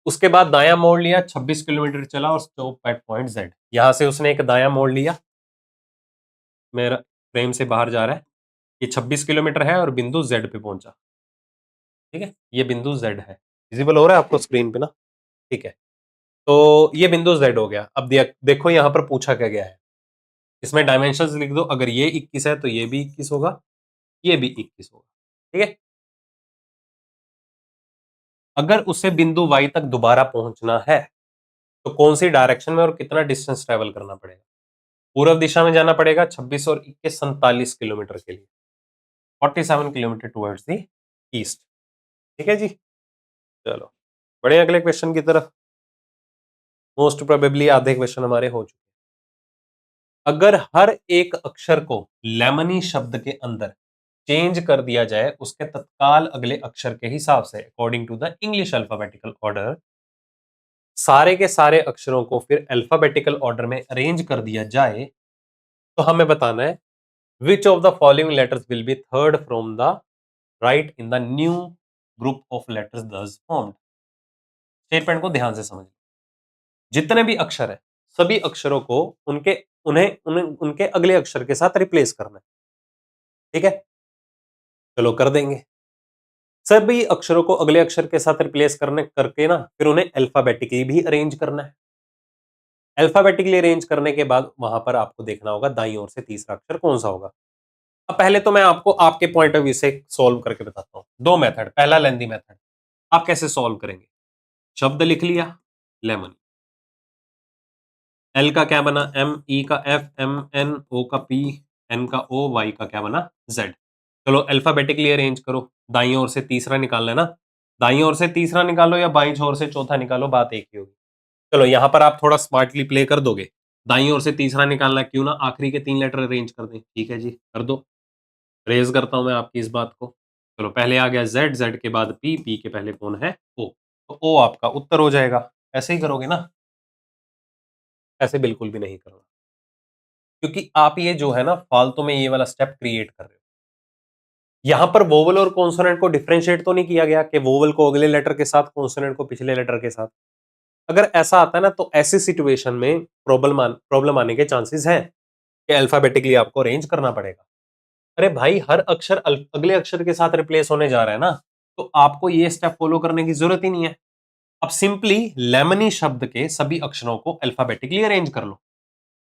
उसके बाद दायां मोड़ लिया, 26 किलोमीटर चला और स्टॉप एट पॉइंट Z। यहां से उसने एक दायां मोड़ लिया, मेरा फ्रेम से बाहर जा रहा है, ये 26 किलोमीटर है और बिंदु Z पे पहुंचा। ठीक है, ये बिंदु Z है, विजिबल हो रहा है आपको स्क्रीन पे ना? ठीक है, तो ये बिंदु Z हो गया। अब देखो यहां पर पूछा क्या गया है, इसमें डायमेंशंस लिख दो। अगर ये 21 है तो ये भी 21 होगा, ये भी 21 होगा। ठीक है, अगर उसे बिंदु Y तक दोबारा पहुंचना है तो कौन सी डायरेक्शन में और कितना डिस्टेंस ट्रेवल करना पड़ेगा? पूर्व दिशा में जाना पड़ेगा 26 और 21 47 किलोमीटर के लिए, 47 किलोमीटर टुवर्ड्स द ईस्ट। ठीक है जी, चलो बढ़े अगले क्वेश्चन की तरफ। मोस्ट प्रोबेबली आधे क्वेश्चन हमारे हो चुके हैं। अगर हर एक अक्षर को लेमनी शब्द के अंदर चेंज कर दिया जाए उसके तत्काल अगले अक्षर के हिसाब से, according to the English alphabetical order, सारे के सारे अक्षरों को फिर अल्फाबेटिकल ऑर्डर में अरेंज कर दिया जाए, तो हमें बताना है which of the following letters will be third from the right in the new group of letters दस फॉर्म्ड। स्टेटमेंट को ध्यान से समझिए। जितने भी अक्षर है सभी अक्षरों को उनके अगले अक्षर के साथ रिप्लेस करना है। ठीक है, चलो कर देंगे। सभी अक्षरों को अगले अक्षर के साथ रिप्लेस करने करके ना फिर उन्हें अल्फाबेटिकली भी अरेंज करना है। अल्फाबेटिकली अरेंज करने के बाद वहां पर आपको देखना होगा दाईं ओर से तीसरा अक्षर कौन सा होगा। अब पहले तो मैं आपको आपके पॉइंट ऑफ व्यू से सॉल्व करके बताता हूं। दो मेथड, पहला लेंदी मेथड, आप कैसे सॉल्व करेंगे? शब्द लिख लिया लेमन, एल का क्या बना एम, ई का एफ, एम एन, ओ का पी, एन का ओ, वाई का क्या बना जेड। चलो अल्फाबेटिकली अरेंज करो, दाईं ओर से तीसरा निकालना है ना, दाईं ओर से तीसरा निकालो या बाईं ओर से चौथा निकालो, बात एक ही होगी। चलो यहां पर आप थोड़ा स्मार्टली प्ले कर दोगे, दाईं ओर से तीसरा निकालना, क्यों ना आखिरी के 3 लेटर अरेंज कर दें। ठीक है जी, कर दो, रेज करता हूं मैं आपकी इस बात को। चलो पहले आ गया जेड, जेड के बाद पी, पी के पहले कौन है ओ, तो ओ आपका उत्तर हो जाएगा। ऐसे ही करोगे ना? ऐसे बिल्कुल भी नहीं करना, क्योंकि आप ये जो है ना फालतू में ये वाला स्टेप क्रिएट कर रहे हो। यहां पर वोवल और कॉन्सोनेंट को डिफरेंशिएट तो नहीं किया गया कि वोवल को अगले लेटर के साथ, कॉन्सोनेंट को पिछले लेटर के साथ। अगर ऐसा आता है ना तो ऐसी सिचुएशन में प्रॉब्लम आने के चांसेस हैं कि अल्फाबेटिकली आपको अरेंज करना पड़ेगा। अरे भाई, हर अक्षर अगले अक्षर के साथ रिप्लेस होने जा रहा है ना, तो आपको ये स्टेप फॉलो करने की जरूरत ही नहीं है। अब सिंपली लेमनी शब्द के सभी अक्षरों को अल्फाबेटिकली अरेंज कर लो,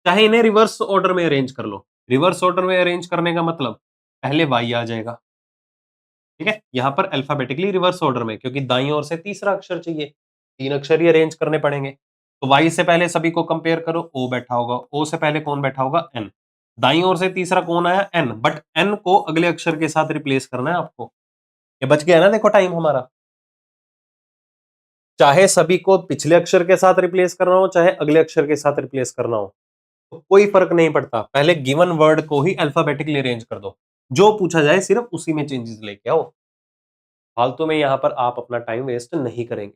चाहे इन्हें रिवर्स ऑर्डर में अरेंज कर लो। रिवर्स ऑर्डर में अरेंज करने का मतलब पहले वाई आ जाएगा। ठीक है, यहां पर अल्फाबेटिकली रिवर्स ऑर्डर में, क्योंकि दाईं ओर से तीसरा अक्षर चाहिए, 3 अक्षर ही अरेंज करने पड़ेंगे। तो वाई से पहले सभी को कंपेयर करो, ओ बैठा होगा, ओ से पहले कौन बैठा होगा एन, दाईं ओर से तीसरा कौन आया एन, बट एन को अगले अक्षर के साथ रिप्लेस करना है आपको। ये बच गया ना, देखो टाइम हमारा। चाहे सभी को पिछले अक्षर के साथ रिप्लेस करना हो चाहे अगले अक्षर के साथ रिप्लेस करना हो, तो कोई फर्क नहीं पड़ता, पहले गिवन वर्ड को ही अल्फाबेटिकली अरेंज कर दो, जो पूछा जाए सिर्फ उसी में चेंजेस लेके आओ। फालतू में यहां पर आप अपना टाइम वेस्ट नहीं करेंगे।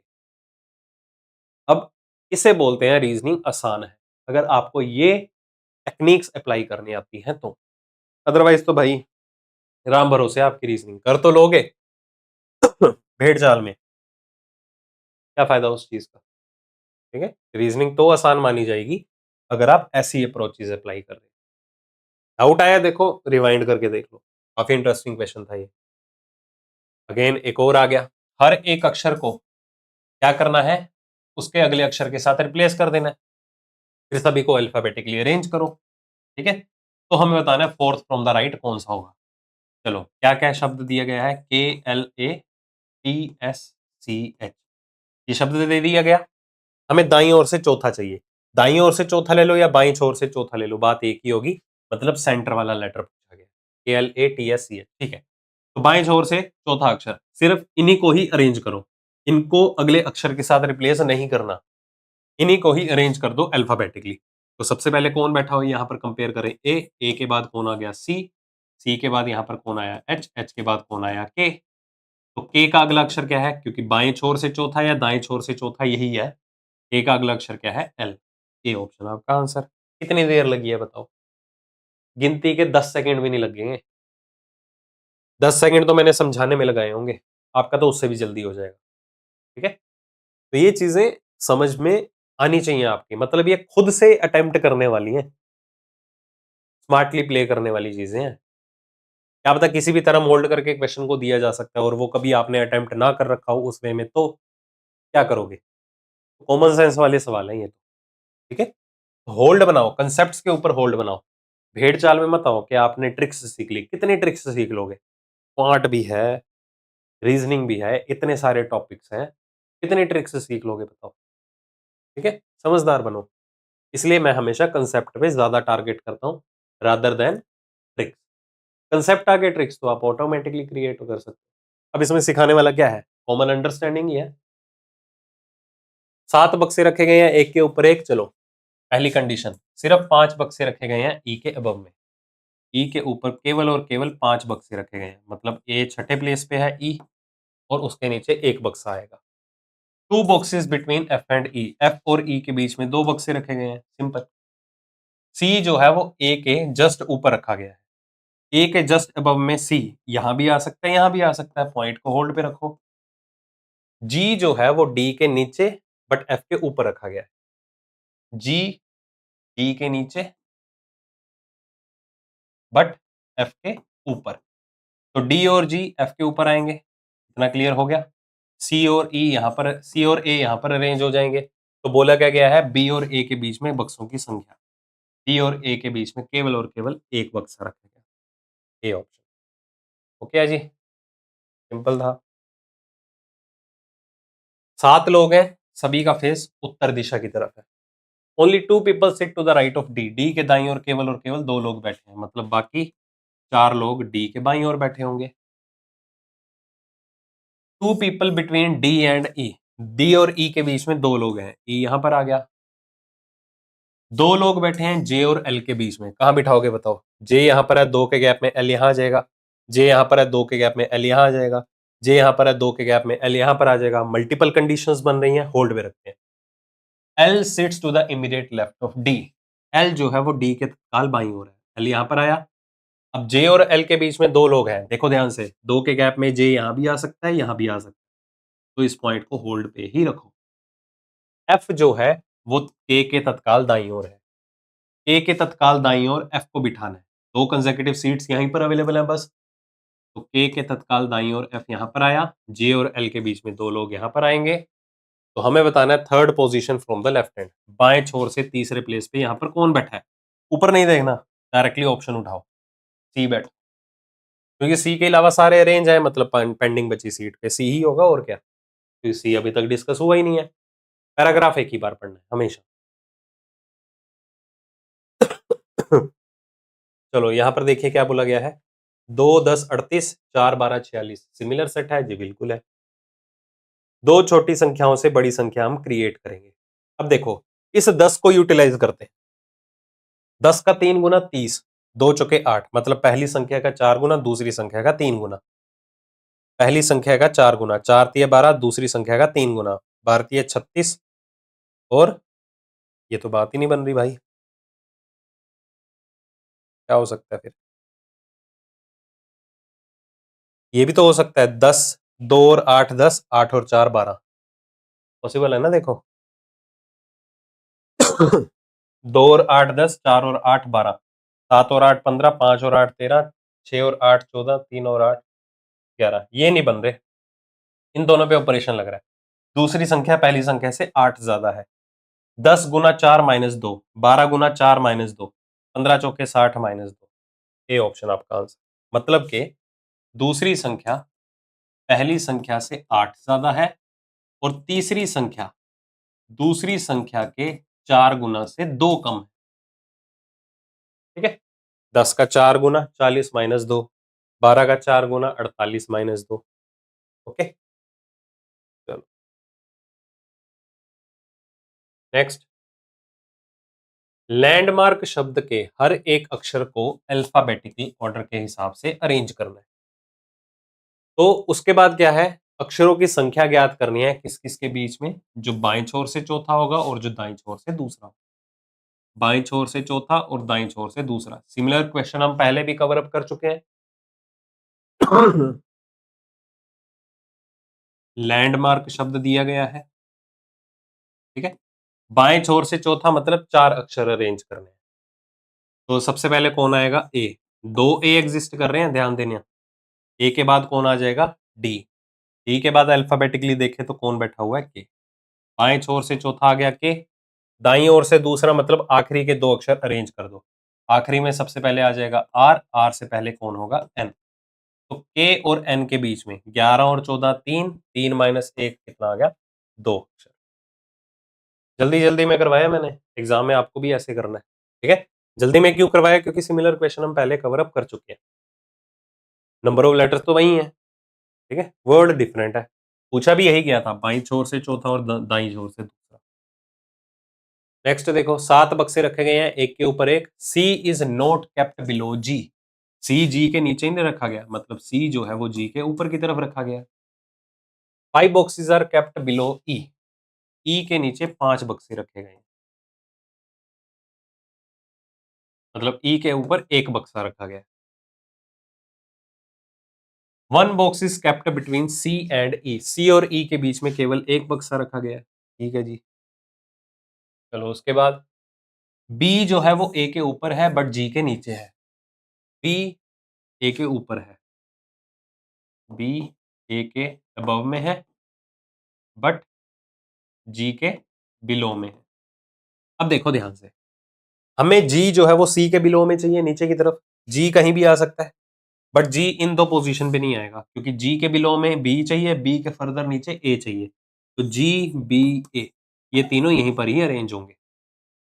अब इसे बोलते हैं रीजनिंग आसान है, अगर आपको ये टेक्निक्स अप्लाई करनी आती हैं तो। अदरवाइज तो भाई राम भरोसे आपकी रीजनिंग कर तो लोगे भेड़ चाल में, क्या फायदा उस चीज का। ठीक है, रीजनिंग तो आसान मानी जाएगी अगर आप ऐसी अप्रोचेज अप्लाई कर रहे हैं। डाउट आया देखो, रिवाइंड करके देख लो, काफी इंटरेस्टिंग क्वेश्चन था ये। अगेन एक और आ गया, हर एक अक्षर को क्या करना है, उसके अगले अक्षर के साथ रिप्लेस कर देना है, फिर सभी को अल्फाबेटिकली अरेंज करो। ठीक है, तो हमें बताना है फोर्थ फ्रॉम द राइट कौन सा होगा। चलो क्या क्या शब्द दिया गया है, KLATSCH, ये शब्द दे दिया गया। हमें दाईं ओर से चौथा चाहिए, दाईं ओर से चौथा ले लो या बाईं छोर से चौथा ले लो, बात एक ही होगी, मतलब सेंटर वाला लेटर पूछा गया, KLATSCH। ठीक है, तो बाएं छोर से चौथा अक्षर, सिर्फ इन्हीं को ही अरेंज करो, इनको अगले अक्षर के साथ रिप्लेस नहीं करना, इन्हीं को ही अरेंज कर दो अल्फाबेटिकली। तो सबसे पहले कौन बैठा हो यहां पर कंपेयर करें, ए के बाद कौन आ गया सी के बाद यहां पर कौन आया एच के बाद कौन आया के। तो के का अगला अक्षर क्या है, क्योंकि बाएं छोर से चौथा या दाएं छोर से चौथा यही है, के का अगला अक्षर क्या है एल। ए ऑप्शन आपका आंसर। कितनी देर लगी है बताओ, गिनती के 10 सेकंड भी नहीं लगेंगे, 10 सेकंड तो मैंने समझाने में लगाए होंगे, आपका तो उससे भी जल्दी हो जाएगा। ठीक है, तो ये चीजें समझ में आनी चाहिए आपकी, मतलब ये खुद से अटेम्प्ट करने वाली हैं, स्मार्टली प्ले करने वाली चीजें हैं। क्या पता किसी भी तरह मोल्ड करके क्वेश्चन को दिया जा सकता है और वो कभी आपने अटेम्प्ट ना कर रखा हो उस वे में, तो क्या करोगे? कॉमन सेंस वाले सवाल हैं ये तो, ठीक है। होल्ड बनाओ, कंसेप्ट्स के ऊपर होल्ड बनाओ। भेड़ चाल में मत आओ कि आपने ट्रिक्स सीख ली। कितनी ट्रिक्स सीख लोगे? क्वांट भी है, रीजनिंग भी है, इतने सारे टॉपिक्स हैं, कितनी ट्रिक्स सीख लोगे बताओ? ठीक है, समझदार बनो। इसलिए मैं हमेशा कंसेप्ट पे ज्यादा टारगेट करता हूं रादर देन ट्रिक्स। कंसेप्ट आगे ट्रिक्स तो आप ऑटोमेटिकली क्रिएट कर सकते हो। अब इसमें सिखाने वाला क्या है? कॉमन अंडरस्टैंडिंग ही है। 7 बक्से रखे गए हैं एक के ऊपर एक। चलो, पहली कंडीशन, सिर्फ 5 बक्से रखे गए हैं ई के अबव में। ई के ऊपर केवल और केवल 5 बक्से रखे गए हैं, मतलब ए छठे प्लेस पे है ई, और उसके नीचे एक बक्सा आएगा। 2 boxes between F and E, F और ई के बीच में 2 बक्से रखे गए हैं, सिंपल। सी जो है वो ए के जस्ट ऊपर रखा गया है। ए के जस्ट अबव में सी, यहां भी आ सकता है, यहां भी आ सकता है, पॉइंट को होल्ड पे रखो। जी जो है वो डी के नीचे बट एफ के ऊपर रखा गया है। जी डी के नीचे बट एफ के ऊपर, तो डी और जी एफ के ऊपर आएंगे। इतना क्लियर हो गया। सी और ई यहां पर, सी और ए यहां पर अरेंज हो जाएंगे। तो बोला क्या गया है? बी और ए के बीच में बक्सों की संख्या। बी और ए के बीच में केवल और केवल एक बक्सा रखा गया। A option. ओके है जी, सिंपल था। 7 लोग हैं, सभी का फेस उत्तर दिशा की तरफ है। Only 2 people sit to the right of D, D के दाईं ओर केवल और केवल 2 लोग बैठे हैं, मतलब बाकी 4 लोग डी के बाईं ओर बैठे होंगे। 2 people between D and E, D और ई के बीच में 2 लोग हैं, ई यहां पर आ गया। 2 लोग बैठे हैं जे और एल के बीच में, कहां बिठाओगे बताओ? जे यहां पर है 2 के गैप में, एल यहां आ जाएगा। जे यहां पर है 2 के गैप में, एल यहां आ जाएगा। जे यहां पर है 2 के गैप में, एल यहां पर आ जाएगा। मल्टीपल कंडीशंस बन रही हैं, होल्ड में रखते हैं। L sits to the immediate left of D, L जो है वो डी के तत्काल बाईं ओर है, एल यहां पर आया। अब जे और एल के बीच में 2 लोग हैं, देखो ध्यान से, 2 के गैप में जे यहां भी आ सकता है, यहां भी आ सकता है, तो इस पॉइंट को होल्ड पे ही रखो। एफ जो है वो के तत्काल दाईं ओर है, ए के तत्काल दाईं ओर एफ को बिठाना है। 2 कंसेक्यूटिव सीट्स यहीं पर अवेलेबल हैं बस, तो के तत्काल दाईं ओर एफ यहां पर आया, जे और एल के बीच में 2 लोग यहां पर आएंगे। तो हमें बताना है third position from the left hand, बाएं छोर से तीसरे प्लेस पे यहां पर कौन बैठा है? ऊपर नहीं देखना, डायरेक्टली ऑप्शन उठाओ, सी बैठा, क्योंकि सी के अलावा सारे अरेंज है, मतलब पेंडिंग बची सीट पे सी ही होगा और क्या, क्योंकि सी अभी तक डिस्कस हुआ ही नहीं है। पैराग्राफ एक ही बार पढ़ना है हमेशा। चलो यहां पर देखिए क्या बोला गया है, 2 10 38, 4 12 46, सिमिलर सेट है जी, बिल्कुल है। 2 छोटी संख्याओं से बड़ी संख्या हम क्रिएट करेंगे। अब देखो, इस 10 को यूटिलाइज करते हैं। 10 का 3 गुना 30, 2 चौके 8, मतलब पहली संख्या का 4 गुना, दूसरी संख्या का 3 गुना। पहली संख्या का 4 गुना, 4 तिया 12, दूसरी संख्या का 3 गुना, 12 तिया 36, और ये तो बात ही नहीं बन रही भाई, क्या हो सकता है फिर? ये भी तो हो सकता है 10, 2 और 8 10, 8 और 4 12, पॉसिबल है ना? देखो 2 और 8 10, 4 और 8 12, 7 और 8 15, 5 और 8 13, 6 और 8 14, 3 और 8 11, ये नहीं बन रहे। इन दोनों पे ऑपरेशन लग रहा है। दूसरी संख्या पहली संख्या से 8 ज्यादा है। 10 गुना 4 माइनस 2, 12 गुना 4 माइनस 2, 15 चौके 60 माइनस 2, ए ऑप्शन आपका आंसर। मतलब कि दूसरी संख्या पहली संख्या से 8 ज्यादा है, और तीसरी संख्या दूसरी संख्या के 4 गुना से 2 कम है। ठीक है, 10 का 4 गुना 40 माइनस 2, 12 का 4 गुना 48 माइनस 2। ओके, चलो नेक्स्ट। लैंडमार्क शब्द के हर एक अक्षर को अल्फाबेटिकल ऑर्डर के हिसाब से अरेंज करना है। तो उसके बाद क्या है? अक्षरों की संख्या ज्ञात करनी है किस किस के बीच में, जो बाएं छोर से चौथा होगा और जो दाएं छोर से दूसरा। बाएं छोर से चौथा और दाएं छोर से दूसरा, सिमिलर क्वेश्चन हम पहले भी कवर अप कर चुके हैं। लैंडमार्क शब्द दिया गया है, ठीक है। बाएं छोर से चौथा मतलब 4 अक्षर अरेंज करने हैं। तो सबसे पहले कौन आएगा? ए। 2 ए एग्जिस्ट कर रहे हैं, ध्यान देना। ए के बाद कौन आ जाएगा? डी। डी के बाद अल्फाबेटिकली देखें तो कौन बैठा हुआ है? के। बाएं छोर से चौथा आ गया के, दाईं ओर से दूसरा मतलब आखिरी के 2 अक्षर अरेंज कर दो। आखिरी में सबसे पहले आ जाएगा आर, आर से पहले कौन होगा? एन। तो के और एन के बीच में 11 और 14 3, 3 माइनस 1 कितना आ गया? 2 अक्षर। जल्दी जल्दी में करवाया मैंने, एग्जाम में आपको भी ऐसे करना है, ठीक है। जल्दी में क्यों करवाया? क्योंकि सिमिलर क्वेश्चन हम पहले कवर अप कर चुके हैं। नंबर ऑफ लेटर्स तो वही है, ठीक है, वर्ड डिफरेंट है। पूछा भी यही गया था, बाईं छोर से चौथा और दाईं छोर से दूसरा। नेक्स्ट देखो, 7 बक्से रखे गए हैं एक के ऊपर एक। सी इज नॉट केप्ट बिलो जी। सी जी के नीचे नहीं रखा गया, मतलब सी जो है वो जी के ऊपर की तरफ रखा गया। 5 बॉक्सेस आर केप्ट बिलो ई। ई के नीचे 5 बक्से रखे गए हैं, मतलब ई के ऊपर एक बक्सा रखा गया। 1 box is kept between C and E. C और ई के बीच में केवल एक बक्सा रखा गया है, ठीक है जी। चलो उसके बाद बी जो है वो ए के ऊपर है बट जी के नीचे है। बी ए के ऊपर है, बी ए के अबव में है बट जी के बिलो में है। अब देखो ध्यान से, हमें जी जो है वो सी के बिलो में चाहिए, नीचे की तरफ। जी कहीं भी आ सकता है बट जी इन दो पोजीशन पे नहीं आएगा, क्योंकि जी के बिलो में बी चाहिए, बी के फर्दर नीचे ए चाहिए। तो जी बी ए ये तीनों यहीं पर ही अरेंज होंगे।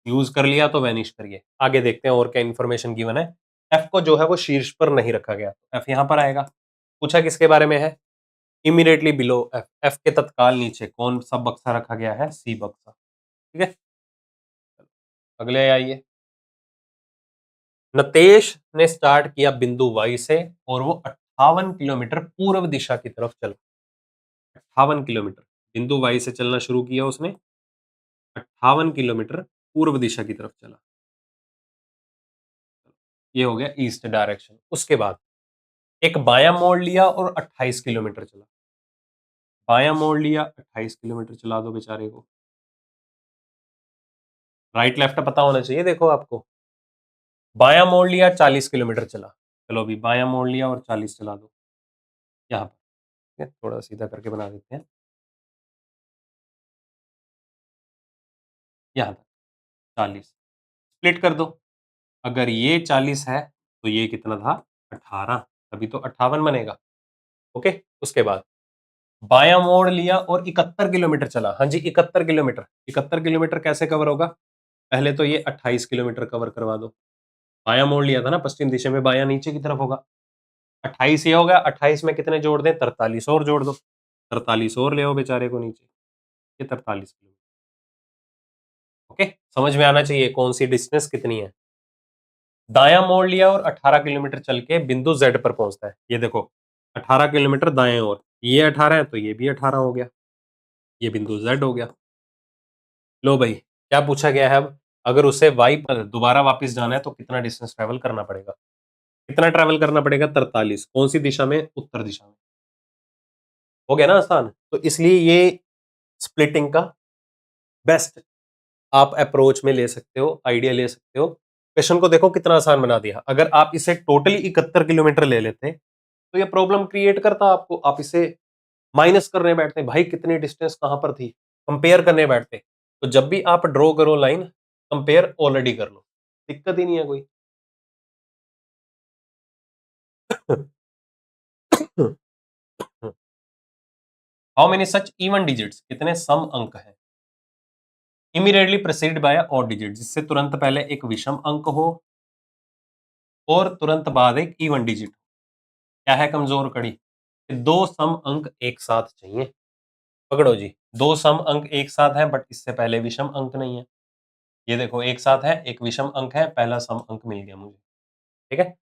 यूज कर लिया तो वैनिश करिए। आगे देखते हैं और क्या इन्फॉर्मेशन गिवन है। एफ को जो है वो शीर्ष पर नहीं रखा गया, एफ यहां पर आएगा। पूछा किसके बारे में है? इमीडिएटली बिलो एफ, एफ के तत्काल नीचे कौन सा बक्सा रखा गया है? सी बक्सा, ठीक है। अगले आइए। नतेश ने स्टार्ट किया बिंदु वाई से और वो 58 किलोमीटर पूर्व दिशा की तरफ चला। 58 किलोमीटर बिंदु वाई से चलना शुरू किया उसने, 58 किलोमीटर पूर्व दिशा की तरफ चला। ये हो गया ईस्ट डायरेक्शन। उसके बाद एक बायां मोड़ लिया और 28 किलोमीटर चला। बायां मोड़ लिया, 28 किलोमीटर चला दो बेचारे को। राइट लेफ्ट पता होना चाहिए देखो आपको। बायां मोड़ लिया, 40 किलोमीटर चला। चलो अभी बायां मोड़ लिया और 40 चला दो यहाँ पर, ठीक है? थोड़ा सीधा करके बना देते हैं यहाँ पर। 40 स्प्लिट कर दो। अगर ये 40 है तो ये कितना था? 18, तभी तो 58 बनेगा। ओके। उसके बाद बायां मोड़ लिया और 71 किलोमीटर चला। हाँ जी 71 किलोमीटर। 71 किलोमीटर कैसे कवर होगा? पहले तो ये 28 किलोमीटर कवर करवा दो। बायां मोड़ लिया था ना पश्चिम दिशा में, बायां नीचे की तरफ होगा। 28 ये होगा, 28 में कितने जोड़ दें? 43 और जोड़ दो। 43 और ले आओ बेचारे को नीचे, ये 43 किलोमीटर। ओके, समझ में आना चाहिए कौन सी डिस्टेंस कितनी है। दायां मोड़ लिया और 18 किलोमीटर चल के बिंदु जेड पर पहुंचता है। ये देखो 18 किलोमीटर दाएं ओर, ये 18 है तो ये भी 18 हो गया, ये बिंदु जेड हो गया। लो भाई, क्या पूछा गया है अब? अगर उसे वाई पर दोबारा वापस जाना है तो कितना डिस्टेंस ट्रेवल करना पड़ेगा? कितना ट्रेवल करना पड़ेगा? 43। कौन सी दिशा में? उत्तर दिशा में। हो गया ना आसान? तो इसलिए ये स्प्लिटिंग का बेस्ट आप अप्रोच में ले सकते हो, आइडिया ले सकते हो। क्वेश्चन को देखो कितना आसान बना दिया। अगर आप इसे टोटली 71 किलोमीटर ले लेते तो ये प्रॉब्लम क्रिएट करता आपको। आप इसे माइनस करने बैठते, भाई कितनी डिस्टेंस कहां पर थी, कंपेयर करने बैठते। तो जब भी आप ड्रॉ करो लाइन, कंपेयर ऑलरेडी कर लो, दिक्कत ही नहीं है कोई। How many such even digits, कितने सम अंक हैं? Immediately preceded by odd digit, जिससे तुरंत पहले एक विषम अंक हो और तुरंत बाद एक इवन डिजिट। क्या है कमजोर कड़ी? दो सम अंक एक साथ चाहिए। पकड़ो जी, दो सम अंक एक साथ हैं बट इससे पहले विषम अंक नहीं है। ये देखो एक साथ है, एक विषम अंक है, पहला सम अंक मिल गया मुझे, ठीक है।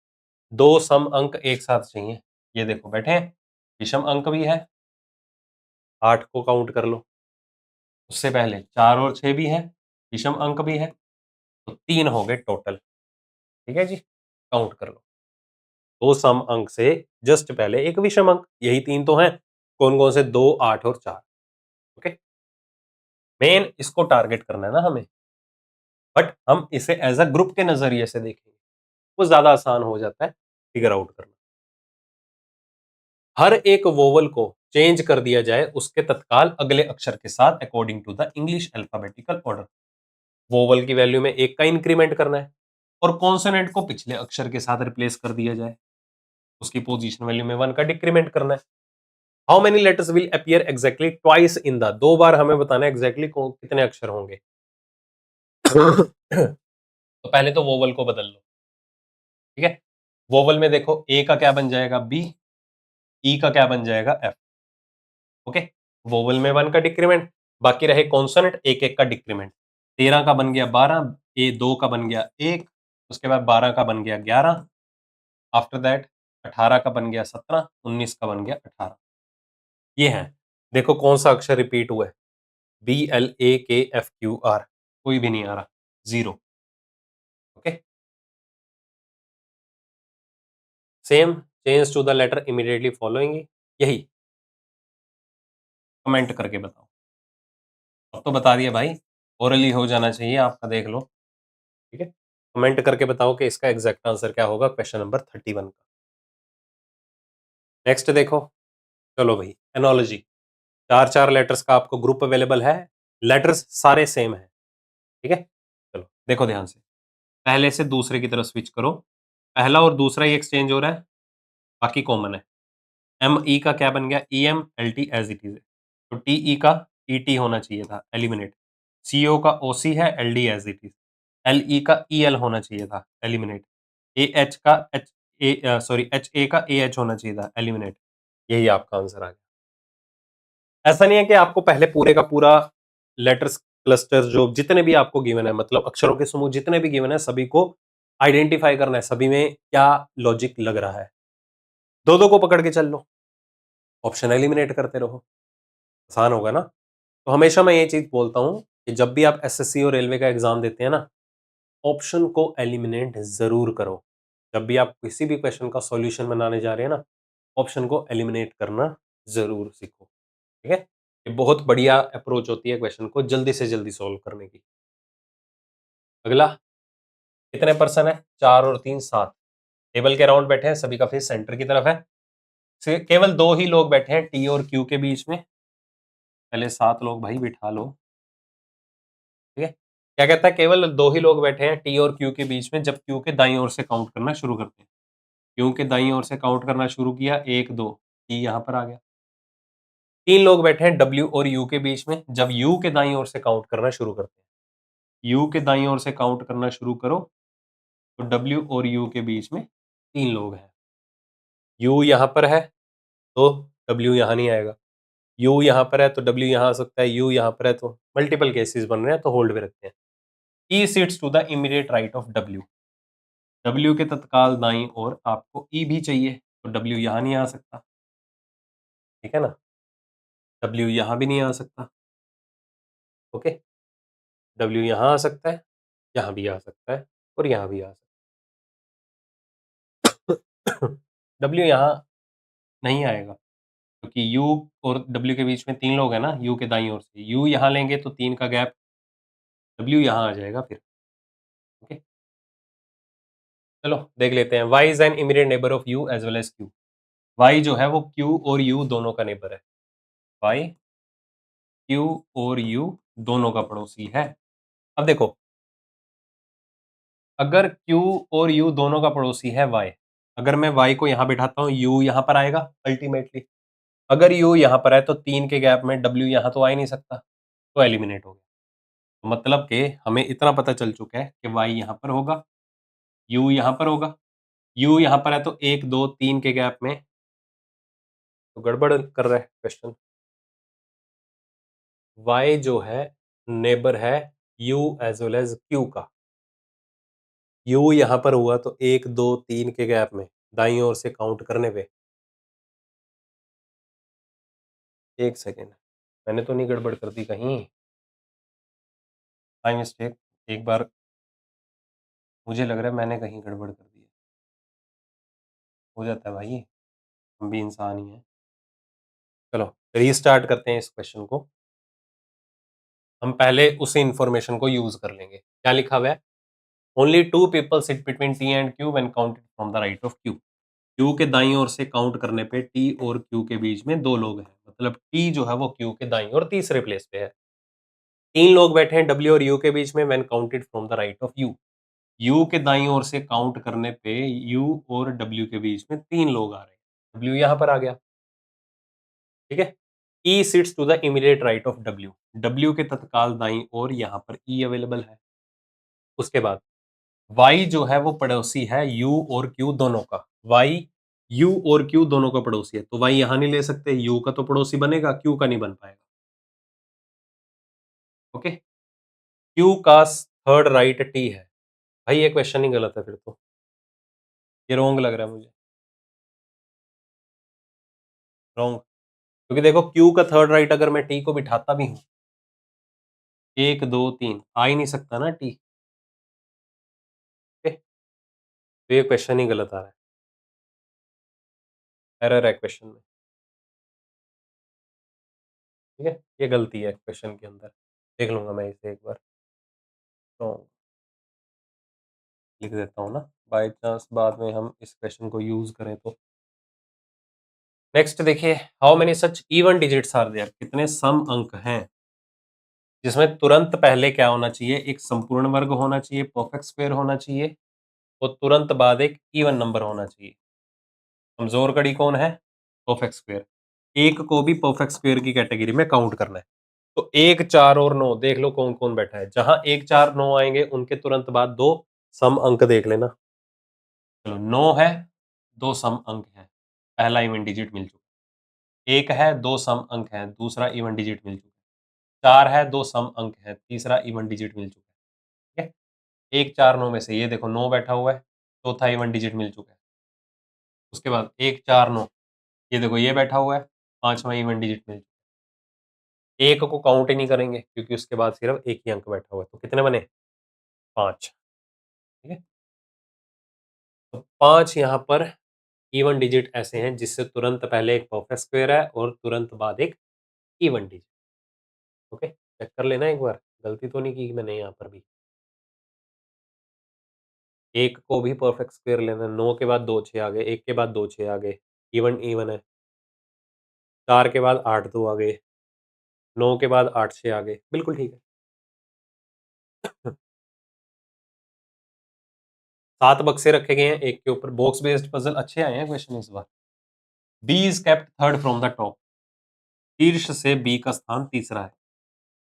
दो सम अंक एक साथ चाहिए। ये देखो बैठे हैं, विषम अंक भी है, 8 को काउंट कर लो। उससे पहले 4 और 6 भी है, विषम अंक भी है, तो 3 हो गए टोटल, ठीक है जी। काउंट कर लो, दो सम अंक से जस्ट पहले एक विषम अंक, यही 3 तो हैं। कौन कौन से? 2, 8 और 4। ओके। मेन इसको टारगेट करना है ना हमें, बट हम इसे एज अ ग्रुप के नजरिए से देखेंगे, वो ज्यादा आसान हो जाता है फिगर आउट करना। हर एक वोवल को चेंज कर दिया जाए उसके तत्काल अगले अक्षर के साथ according to the English alphabetical order. Vowel की वैल्यू में एक का इंक्रीमेंट करना है और कॉन्सोनेंट को पिछले अक्षर के साथ रिप्लेस कर दिया जाए, उसकी पोजीशन वैल्यू में वन का डिक्रीमेंट करना है। How many letters will appear exactly twice in the, दो बार हमें बताना है एग्जैक्टली कितने अक्षर होंगे। तो पहले तो वोवल को बदल लो, ठीक है। वोवल में देखो ए का क्या बन जाएगा बी, ई का क्या बन जाएगा एफ, ओके। वोवल में वन का डिक्रीमेंट, बाकी रहे कॉन्सोनेंट एक एक का डिक्रीमेंट। 13 का बन गया 12, ए दो का बन गया एक, उसके बाद 12 का बन गया 11, आफ्टर दैट 18 का बन गया 17, 19 का बन गया 18। ये है, देखो कौन सा अक्षर रिपीट हुआ है, बी एल ए के एफ क्यू आर, कोई भी नहीं आ रहा, zero, okay. Same, change to the letter immediately following, यही, कमेंट करके बताओ। अब तो बता दिया भाई, ओरली हो जाना चाहिए आपका, देख लो, ठीक है। कमेंट करके बताओ कि इसका एग्जैक्ट आंसर क्या होगा क्वेश्चन नंबर 31 का। नेक्स्ट देखो, चलो भाई एनोलॉजी, चार चार लेटर्स का आपको ग्रुप अवेलेबल है, लेटर्स सारे सेम है, ठीक है। चलो देखो ध्यान से, पहले से दूसरे की तरफ स्विच करो, पहला और दूसरा ही एक्सचेंज हो रहा है, बाकी कॉमन है। एम ई का क्या बन गया, E M L T as it is, तो टी ई का ई टी होना चाहिए था, एलिमिनेट। सी ओ का ओ सी है, L D as it is. L E का ई एल होना चाहिए था, एलिमिनेट। ए एच का H A sorry H A का ए एच होना चाहिए था, एलिमिनेट। यही आपका आंसर आ गया। ऐसा नहीं है कि आपको पहले पूरे का पूरा लेटर्स क्लस्टर जो जितने भी आपको गिवन है, मतलब अक्षरों के समूह जितने भी गिवन है, सभी को आइडेंटिफाई करना है, सभी में क्या लॉजिक लग रहा है। दो दो को पकड़ के चल लो, ऑप्शन एलिमिनेट करते रहो, आसान होगा ना। तो हमेशा मैं ये चीज बोलता हूं कि जब भी आप एसएससी और रेलवे का एग्जाम देते हैं ना, ऑप्शन को एलिमिनेट जरूर करो। जब भी आप किसी भी क्वेश्चन का सॉल्यूशन बनाने जा रहे हैं ना, ऑप्शन को एलिमिनेट करना जरूर सीखो, ठीक है। ये बहुत बढ़िया अप्रोच होती है क्वेश्चन को जल्दी से जल्दी सॉल्व करने की। अगला, कितने पर्सन है, चार और तीन सात, टेबल के राउंड बैठे हैं, सभी का फेस सेंटर की तरफ है, केवल दो ही लोग बैठे हैं टी और क्यू के बीच में, पहले सात लोग भाई बिठा लो, ठीक है। क्या कहता है, केवल दो ही लोग बैठे हैं टी और क्यू के बीच में जब क्यू के दाईं ओर से काउंट करना शुरू करते हैं। क्यू के दाईं ओर से काउंट करना शुरू किया, एक दो, टी यहां पर आ गया। तीन लोग बैठे हैं डब्ल्यू और यू के बीच में, जब यू के दाईं ओर से काउंट करना शुरू करते हैं, यू के दाईं ओर से काउंट करना शुरू करो, तो डब्ल्यू और यू के बीच में तीन लोग हैं। यू यहां पर है तो डब्ल्यू यहां नहीं आएगा, यू यहां पर है तो डब्ल्यू यहां आ सकता है, यू यहां पर है, तो मल्टीपल केसेस बन रहे हैं, तो होल्ड में रखते हैं। E seats to the immediate right of W, W के तत्काल दाईं ओर आपको ई भी चाहिए, तो डब्ल्यू यहां नहीं आ सकता, ठीक है ना, डब्ल्यू यहां भी नहीं आ सकता, ओके। डब्ल्यू यहां आ सकता है, यहां भी आ सकता है, और यहां भी आ सकता है। डब्ल्यू यहां नहीं आएगा, क्योंकि यू और डब्ल्यू के बीच में तीन लोग हैं ना, यू के दाईं ओर से, यू यहां लेंगे तो तीन का गैप, डब्ल्यू यहां आ जाएगा फिर, ओके। चलो देख लेते हैं, Y is an immediate neighbour of U as well as Q, Y जो है वो क्यू और यू दोनों का नेबर है, वाई क्यू और यू दोनों का पड़ोसी है। अब देखो, अगर Q और U दोनों का पड़ोसी है Y, अगर मैं Y को यहां बिठाता हूं, U यहां पर आएगा अल्टीमेटली। अगर U यहां पर है तो तीन के गैप में W यहां तो आ ही नहीं सकता, तो एलिमिनेट हो गया। तो मतलब कि हमें इतना पता चल चुका है कि Y यहां पर होगा, U यहां पर होगा, U यहां पर है तो एक दो तीन के गैप में, तो गड़बड़ कर रहा है क्वेश्चन। Y जो है नेबर है U as well as Q का, U यहां पर हुआ तो एक दो तीन के गैप में दाईं ओर से काउंट करने पे, एक सेकेंड, मैंने तो नहीं गड़बड़ कर दी कहीं, बाई मिस्टेक, एक बार मुझे लग रहा है मैंने कहीं गड़बड़ कर दी है, हो जाता है भाई, हम भी इंसान ही हैं। चलो रीस्टार्ट करते हैं इस क्वेश्चन को। हम पहले उसी इंफॉर्मेशन को यूज कर लेंगे। क्या लिखा हुआ है? Only two people sit between T and Q when counted from the right of Q. Q के दाईं ओर से काउंट करने पे टी और क्यू के बीच में दो लोग हैं, मतलब टी जो है वो क्यू के दाईं और तीसरे प्लेस पे है। तीन लोग बैठे हैं डब्ल्यू और यू के बीच में when counted from the right of you. You के दाईं ओर से काउंट करने पे यू और डब्ल्यू के बीच में तीन लोग आ रहे हैं। डब्ल्यू यहां पर आ गया, ठीक है। E sits to the immediate right of W. W के तत्काल दाईं ओर यहां पर ई अवेलेबल है। उसके बाद y जो है वो पड़ोसी है u और q दोनों का। y u और q दोनों का पड़ोसी है, तो y यहां नहीं ले सकते, u का तो पड़ोसी बनेगा, q का नहीं बन पाएगा। ओके, q का थर्ड राइट t है। भाई ये क्वेश्चन ही गलत है फिर तो, ये रॉन्ग लग रहा है मुझे, रॉन्ग। क्योंकि देखो q का थर्ड राइट अगर मैं t को बिठाता भी हूं, एक दो तीन, आ ही नहीं सकता ना t। ओके, तो ये क्वेश्चन ही गलत आ रहा है, एरर है क्वेश्चन में। ठीक है, ये गलती है क्वेश्चन के अंदर, देख लूंगा मैं इसे एक बार, रॉन्ग लिख देता हूँ ना, बाय चांस बाद में हम इस क्वेश्चन को यूज करें तो। नेक्स्ट देखिए, how many such even digits are there, कितने सम अंक हैं जिसमें तुरंत पहले क्या होना चाहिए, एक संपूर्ण वर्ग होना चाहिए, परफेक्ट स्क्वायर होना चाहिए, और तुरंत बाद एक इवन नंबर होना चाहिए। कमजोर कड़ी कौन है? Perfect square. एक को भी परफेक्ट स्क्वायर की कैटेगरी में काउंट करना है। तो एक, चार और नौ, देख लो कौन कौन बैठा है। जहां एक, चार, नौ आएंगे उनके तुरंत बाद दो सम अंक देख लेना। चलो, नौ है, दो सम अंक है, पहला इवन डिजिट मिल चुका। एक है, दो सम अंक है, दूसरा इवन डिजिट मिल चुका। चार है, दो सम अंक है, तीसरा इवन डिजिट मिल चुका है। ठीक है, एक, चार, नौ में से ये देखो नौ बैठा हुआ है, चौथा इवन डिजिट मिल चुका है। उसके बाद एक, चार, नौ, ये देखो ये बैठा हुआ है, पांचवा इवन डिजिट मिल चुका है। एक को काउंट ही नहीं करेंगे क्योंकि उसके बाद सिर्फ एक ही अंक बैठा हुआ है, तो कितने बने? पांच। ठीक है, तो पांच यहाँ पर इवन डिजिट ऐसे हैं जिससे तुरंत पहले एक परफेक्ट स्क्वायर है और तुरंत बाद एक इवन डिजिट। ओके, चेक कर लेना एक बार, गलती तो नहीं की मैंने यहाँ पर भी। एक को भी परफेक्ट स्क्वायर लेना, नौ के बाद दो छः आ गए, एक के बाद दो छः आ गए, इवन इवन है। चार के बाद आठ दो आ गए, नौ के बाद आठ छः आ गए, बिल्कुल ठीक है। सात बक्से रखे गए हैं एक के ऊपर, बॉक्स बेस्ड पजल अच्छे आए हैं क्वेश्चन इस बार। B is kept third from the top, शीर्ष से बी का स्थान तीसरा है,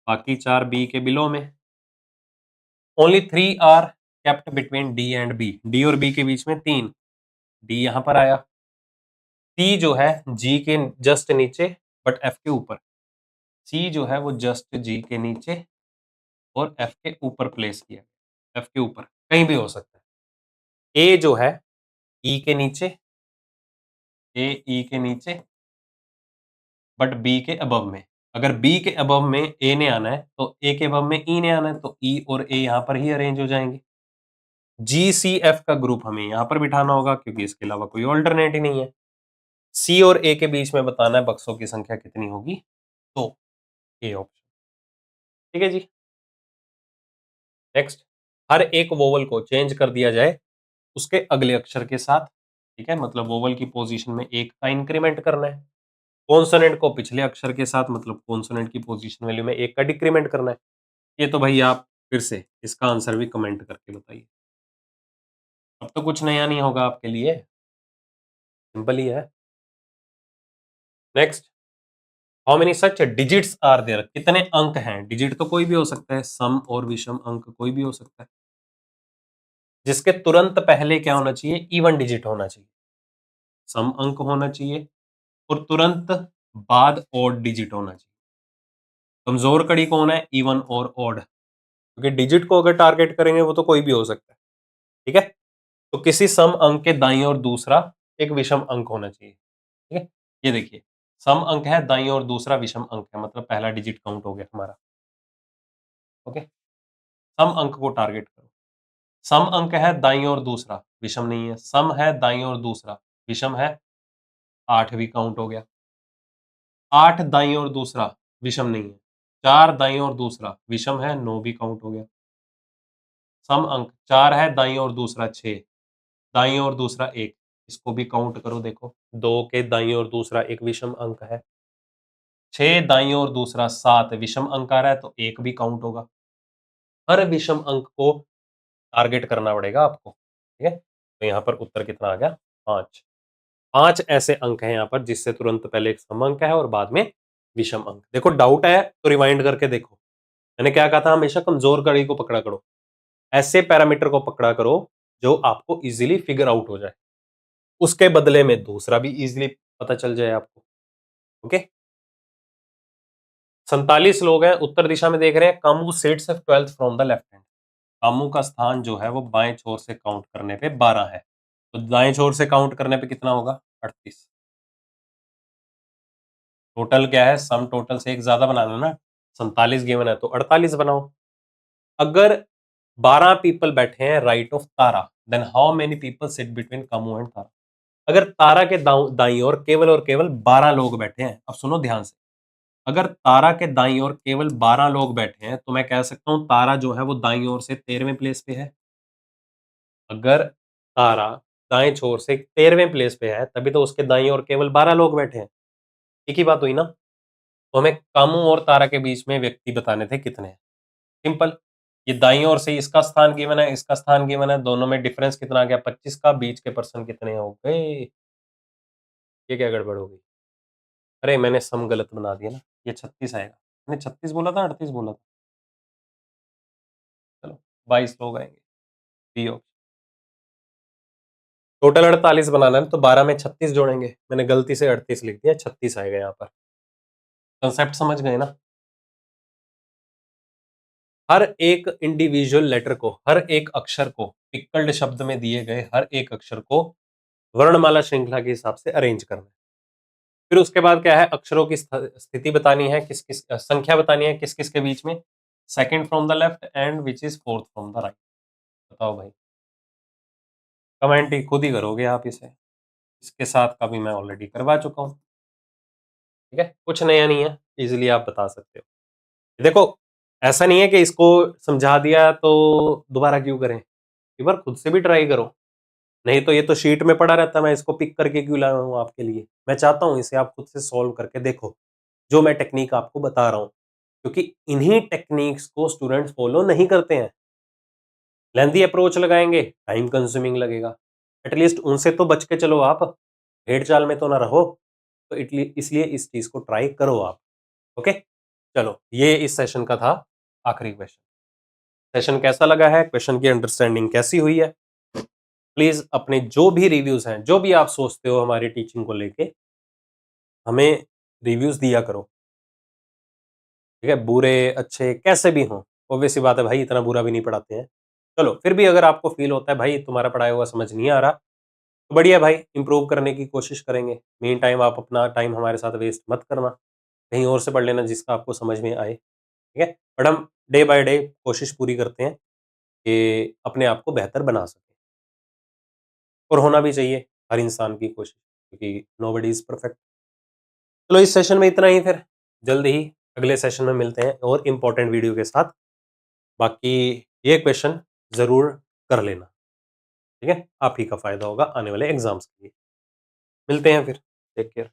बाकी चार बी के बिलो में। Only three are kept between D and B, D और बी के बीच में तीन, डी यहां पर आया। सी जो है जी के जस्ट नीचे बट एफ के ऊपर, सी जो है वो जस्ट जी के नीचे और एफ के ऊपर प्लेस किया, एफ के ऊपर कहीं भी हो सकता है। ए जो है ई के नीचे, ए ई के नीचे बट बी के अबव में। अगर बी के अबव में ए ने आना है तो ए के अबव में ई ने आना है, तो ई और ए यहां पर ही अरेंज हो जाएंगे। जी सी एफ का ग्रुप हमें यहां पर बिठाना होगा क्योंकि इसके अलावा कोई ऑल्टरनेट ही नहीं है। सी और ए के बीच में बताना है बक्सों की संख्या कितनी होगी, तो ए ऑप्शन। ठीक है जी। नेक्स्ट, हर एक वोवल को चेंज कर दिया जाए उसके अगले अक्षर के साथ। ठीक है, मतलब वोवल की पोजीशन में एक का इंक्रीमेंट करना है, कॉन्सोनेंट को पिछले अक्षर के साथ, मतलब कॉन्सोनेंट की पोजीशन वैल्यू में एक का डिक्रीमेंट करना है। ये तो भाई आप फिर से इसका आंसर भी कमेंट करके बताइए, अब तो कुछ नया नहीं होगा आपके लिए, सिंपल ही है। Next, how many such digits are there, कितने अंक हैं, डिजिट तो कोई भी हो सकता है, सम और विषम अंक कोई भी हो सकता है, जिसके तुरंत पहले क्या होना चाहिए, इवन डिजिट होना चाहिए, सम अंक होना चाहिए और तुरंत बाद ऑड डिजिट होना चाहिए। कमजोर कड़ी कौन है, इवन और ऑड, क्योंकि डिजिट को अगर टारगेट करेंगे वो तो कोई भी हो सकता है। ठीक है, तो किसी सम अंक के दाईं और दूसरा एक विषम अंक होना चाहिए। ठीक है, ये देखिए सम अंक है, दाईं और दूसरा विषम अंक है, मतलब पहला डिजिट काउंट हो गया हमारा। ओके, सम अंक को टारगेट करो। सम अंक है दाईं और दूसरा, विषम नहीं है, सम है दाईं और दूसरा विषम है, आठ भी काउंट हो गया। आठ दाईं और दूसरा विषम नहीं है, 4 दाईं और दूसरा विषम है, 9 भी काउंट हो गया। सम अंक 4 है, दाईं और दूसरा 6, दाईं और दूसरा 1, इसको भी काउंट करो। देखो 2 के दाईं और दूसरा एक विषम अंक है, 6 दाईं और दूसरा 7 विषम अंक आ रहा है, तो 1 भी काउंट होगा। हर विषम अंक को टारगेट करना पड़ेगा आपको, ठीक है। तो यहाँ पर उत्तर कितना आ गया? 5। 5 ऐसे अंक हैं यहाँ पर जिससे तुरंत पहले एक सम अंक है और बाद में विषम अंक। देखो डाउट है तो रिवाइंड करके देखो, मैंने क्या कहा था, हमेशा कमजोर कड़ी को पकड़ा करो, ऐसे पैरामीटर को पकड़ा करो जो आपको इजीली फिगर आउट हो जाए, उसके बदले में दूसरा भी इजीली पता चल जाए आपको। ओके, 47 लोग हैं, उत्तर दिशा में देख रहे हैं। Kamu sits 12th from the left hand. Kamu का स्थान जो है वो बाएं छोर से काउंट करने पे 12 है, तो दाएं छोर से काउंट करने पे कितना होगा? 38। टोटल क्या है? सम टोटल से एक ज्यादा बनाना ना, 47 गिवन है तो 48 बनाओ। अगर 12 पीपल बैठे हैं right of Tara, then how many people sit between Kamu and Tara? अगर तारा के दाईं और केवल 12 लोग बैठे हैं, अब सुनो ध्यान से, अगर तारा के दाईं ओर केवल 12 लोग बैठे हैं तो मैं कह सकता हूं तारा जो है वो दाईं ओर से 13वें प्लेस पे है। अगर तारा दाएं छोर से 13वें प्लेस पे है तभी तो उसके दाईं ओर केवल 12 लोग बैठे हैं। एक ही बात हुई ना। तो हमें कामू और तारा के बीच में व्यक्ति बताने थे कितने हैं। सिंपल, ये दाईं ओर से इसका स्थान गिवन है, इसका स्थान गिवन है, दोनों में डिफरेंस कितना आ गया? 25 का। बीच के पर्सन कितने हो गए? ये क्या गड़बड़ हो गई? अरे मैंने सम गलत बना दिया ना, ये 36 आएगा। मैंने 36 बोला था, 38 बोला था। चलो 22 लोग आएंगे। B option. टोटल 48 बनाना है तो 12 में 36 जोड़ेंगे, मैंने गलती से 38 लिख दिया, 36 आएगा यहाँ पर। कंसेप्ट समझ गए ना? हर एक इंडिविजुअल लेटर को, हर एक अक्षर को, पिक्कल्ड शब्द में दिए गए हर एक अक्षर को वर्णमाला श्रृंखला के हिसाब से अरेंज करना है। फिर उसके बाद क्या है? अक्षरों की स्थिति बतानी है, किस किस संख्या बतानी है, किस किस के बीच में, second from the left and which is fourth from the right. बताओ भाई, कमेंट ही खुद ही करोगे आप इसे, इसके साथ का भी मैं ऑलरेडी करवा चुका हूं, ठीक है। कुछ नया नहीं है, इजिली आप बता सकते हो। देखो ऐसा नहीं है कि इसको समझा दिया तो दोबारा क्यों करें, एक बार खुद से भी ट्राई करो। नहीं तो ये तो शीट में पड़ा रहता, मैं इसको पिक करके क्यों लाया हूँ आपके लिए। मैं चाहता हूँ इसे आप खुद से सॉल्व करके देखो, जो मैं टेक्निक आपको बता रहा हूँ, क्योंकि इन्हीं टेक्निक्स को स्टूडेंट्स फॉलो नहीं करते हैं। लेंथी अप्रोच लगाएंगे, टाइम कंज्यूमिंग लगेगा। एटलीस्ट उनसे तो बच के चलो आप, भेड़ चाल में तो ना रहो। तो इसलिए इस चीज को ट्राई करो आप। ओके, चलो ये इस सेशन का था आखिरी क्वेश्चन। सेशन कैसा लगा है, क्वेश्चन की अंडरस्टैंडिंग कैसी हुई है? प्लीज अपने जो भी रिव्यूज हैं, जो भी आप सोचते हो हमारी टीचिंग को लेके, हमें रिव्यूज दिया करो, ठीक है। बुरे अच्छे कैसे भी हों, ऑब्वियस सी बात है भाई, इतना बुरा भी नहीं पढ़ाते हैं। चलो फिर भी अगर आपको फील होता है भाई तुम्हारा पढ़ाया हुआ समझ नहीं आ रहा, तो बढ़िया भाई, इंप्रूव करने की कोशिश करेंगे। मीन टाइम आप अपना टाइम हमारे साथ वेस्ट मत करना, कहीं और से पढ़ लेना जिसका आपको समझ में आए, ठीक है। बट हम डे बाय डे कोशिश पूरी करते हैं कि अपने आप को बेहतर बना सकें, और होना भी चाहिए हर इंसान की कोशिश, क्योंकि नोबडी इज परफेक्ट। चलो इस सेशन में इतना ही, फिर जल्द ही अगले सेशन में मिलते हैं और इम्पोर्टेंट वीडियो के साथ। बाकी ये क्वेश्चन जरूर कर लेना, ठीक है, आप ही का फायदा होगा आने वाले एग्जाम्स के लिए। मिलते हैं फिर, टेक केयर।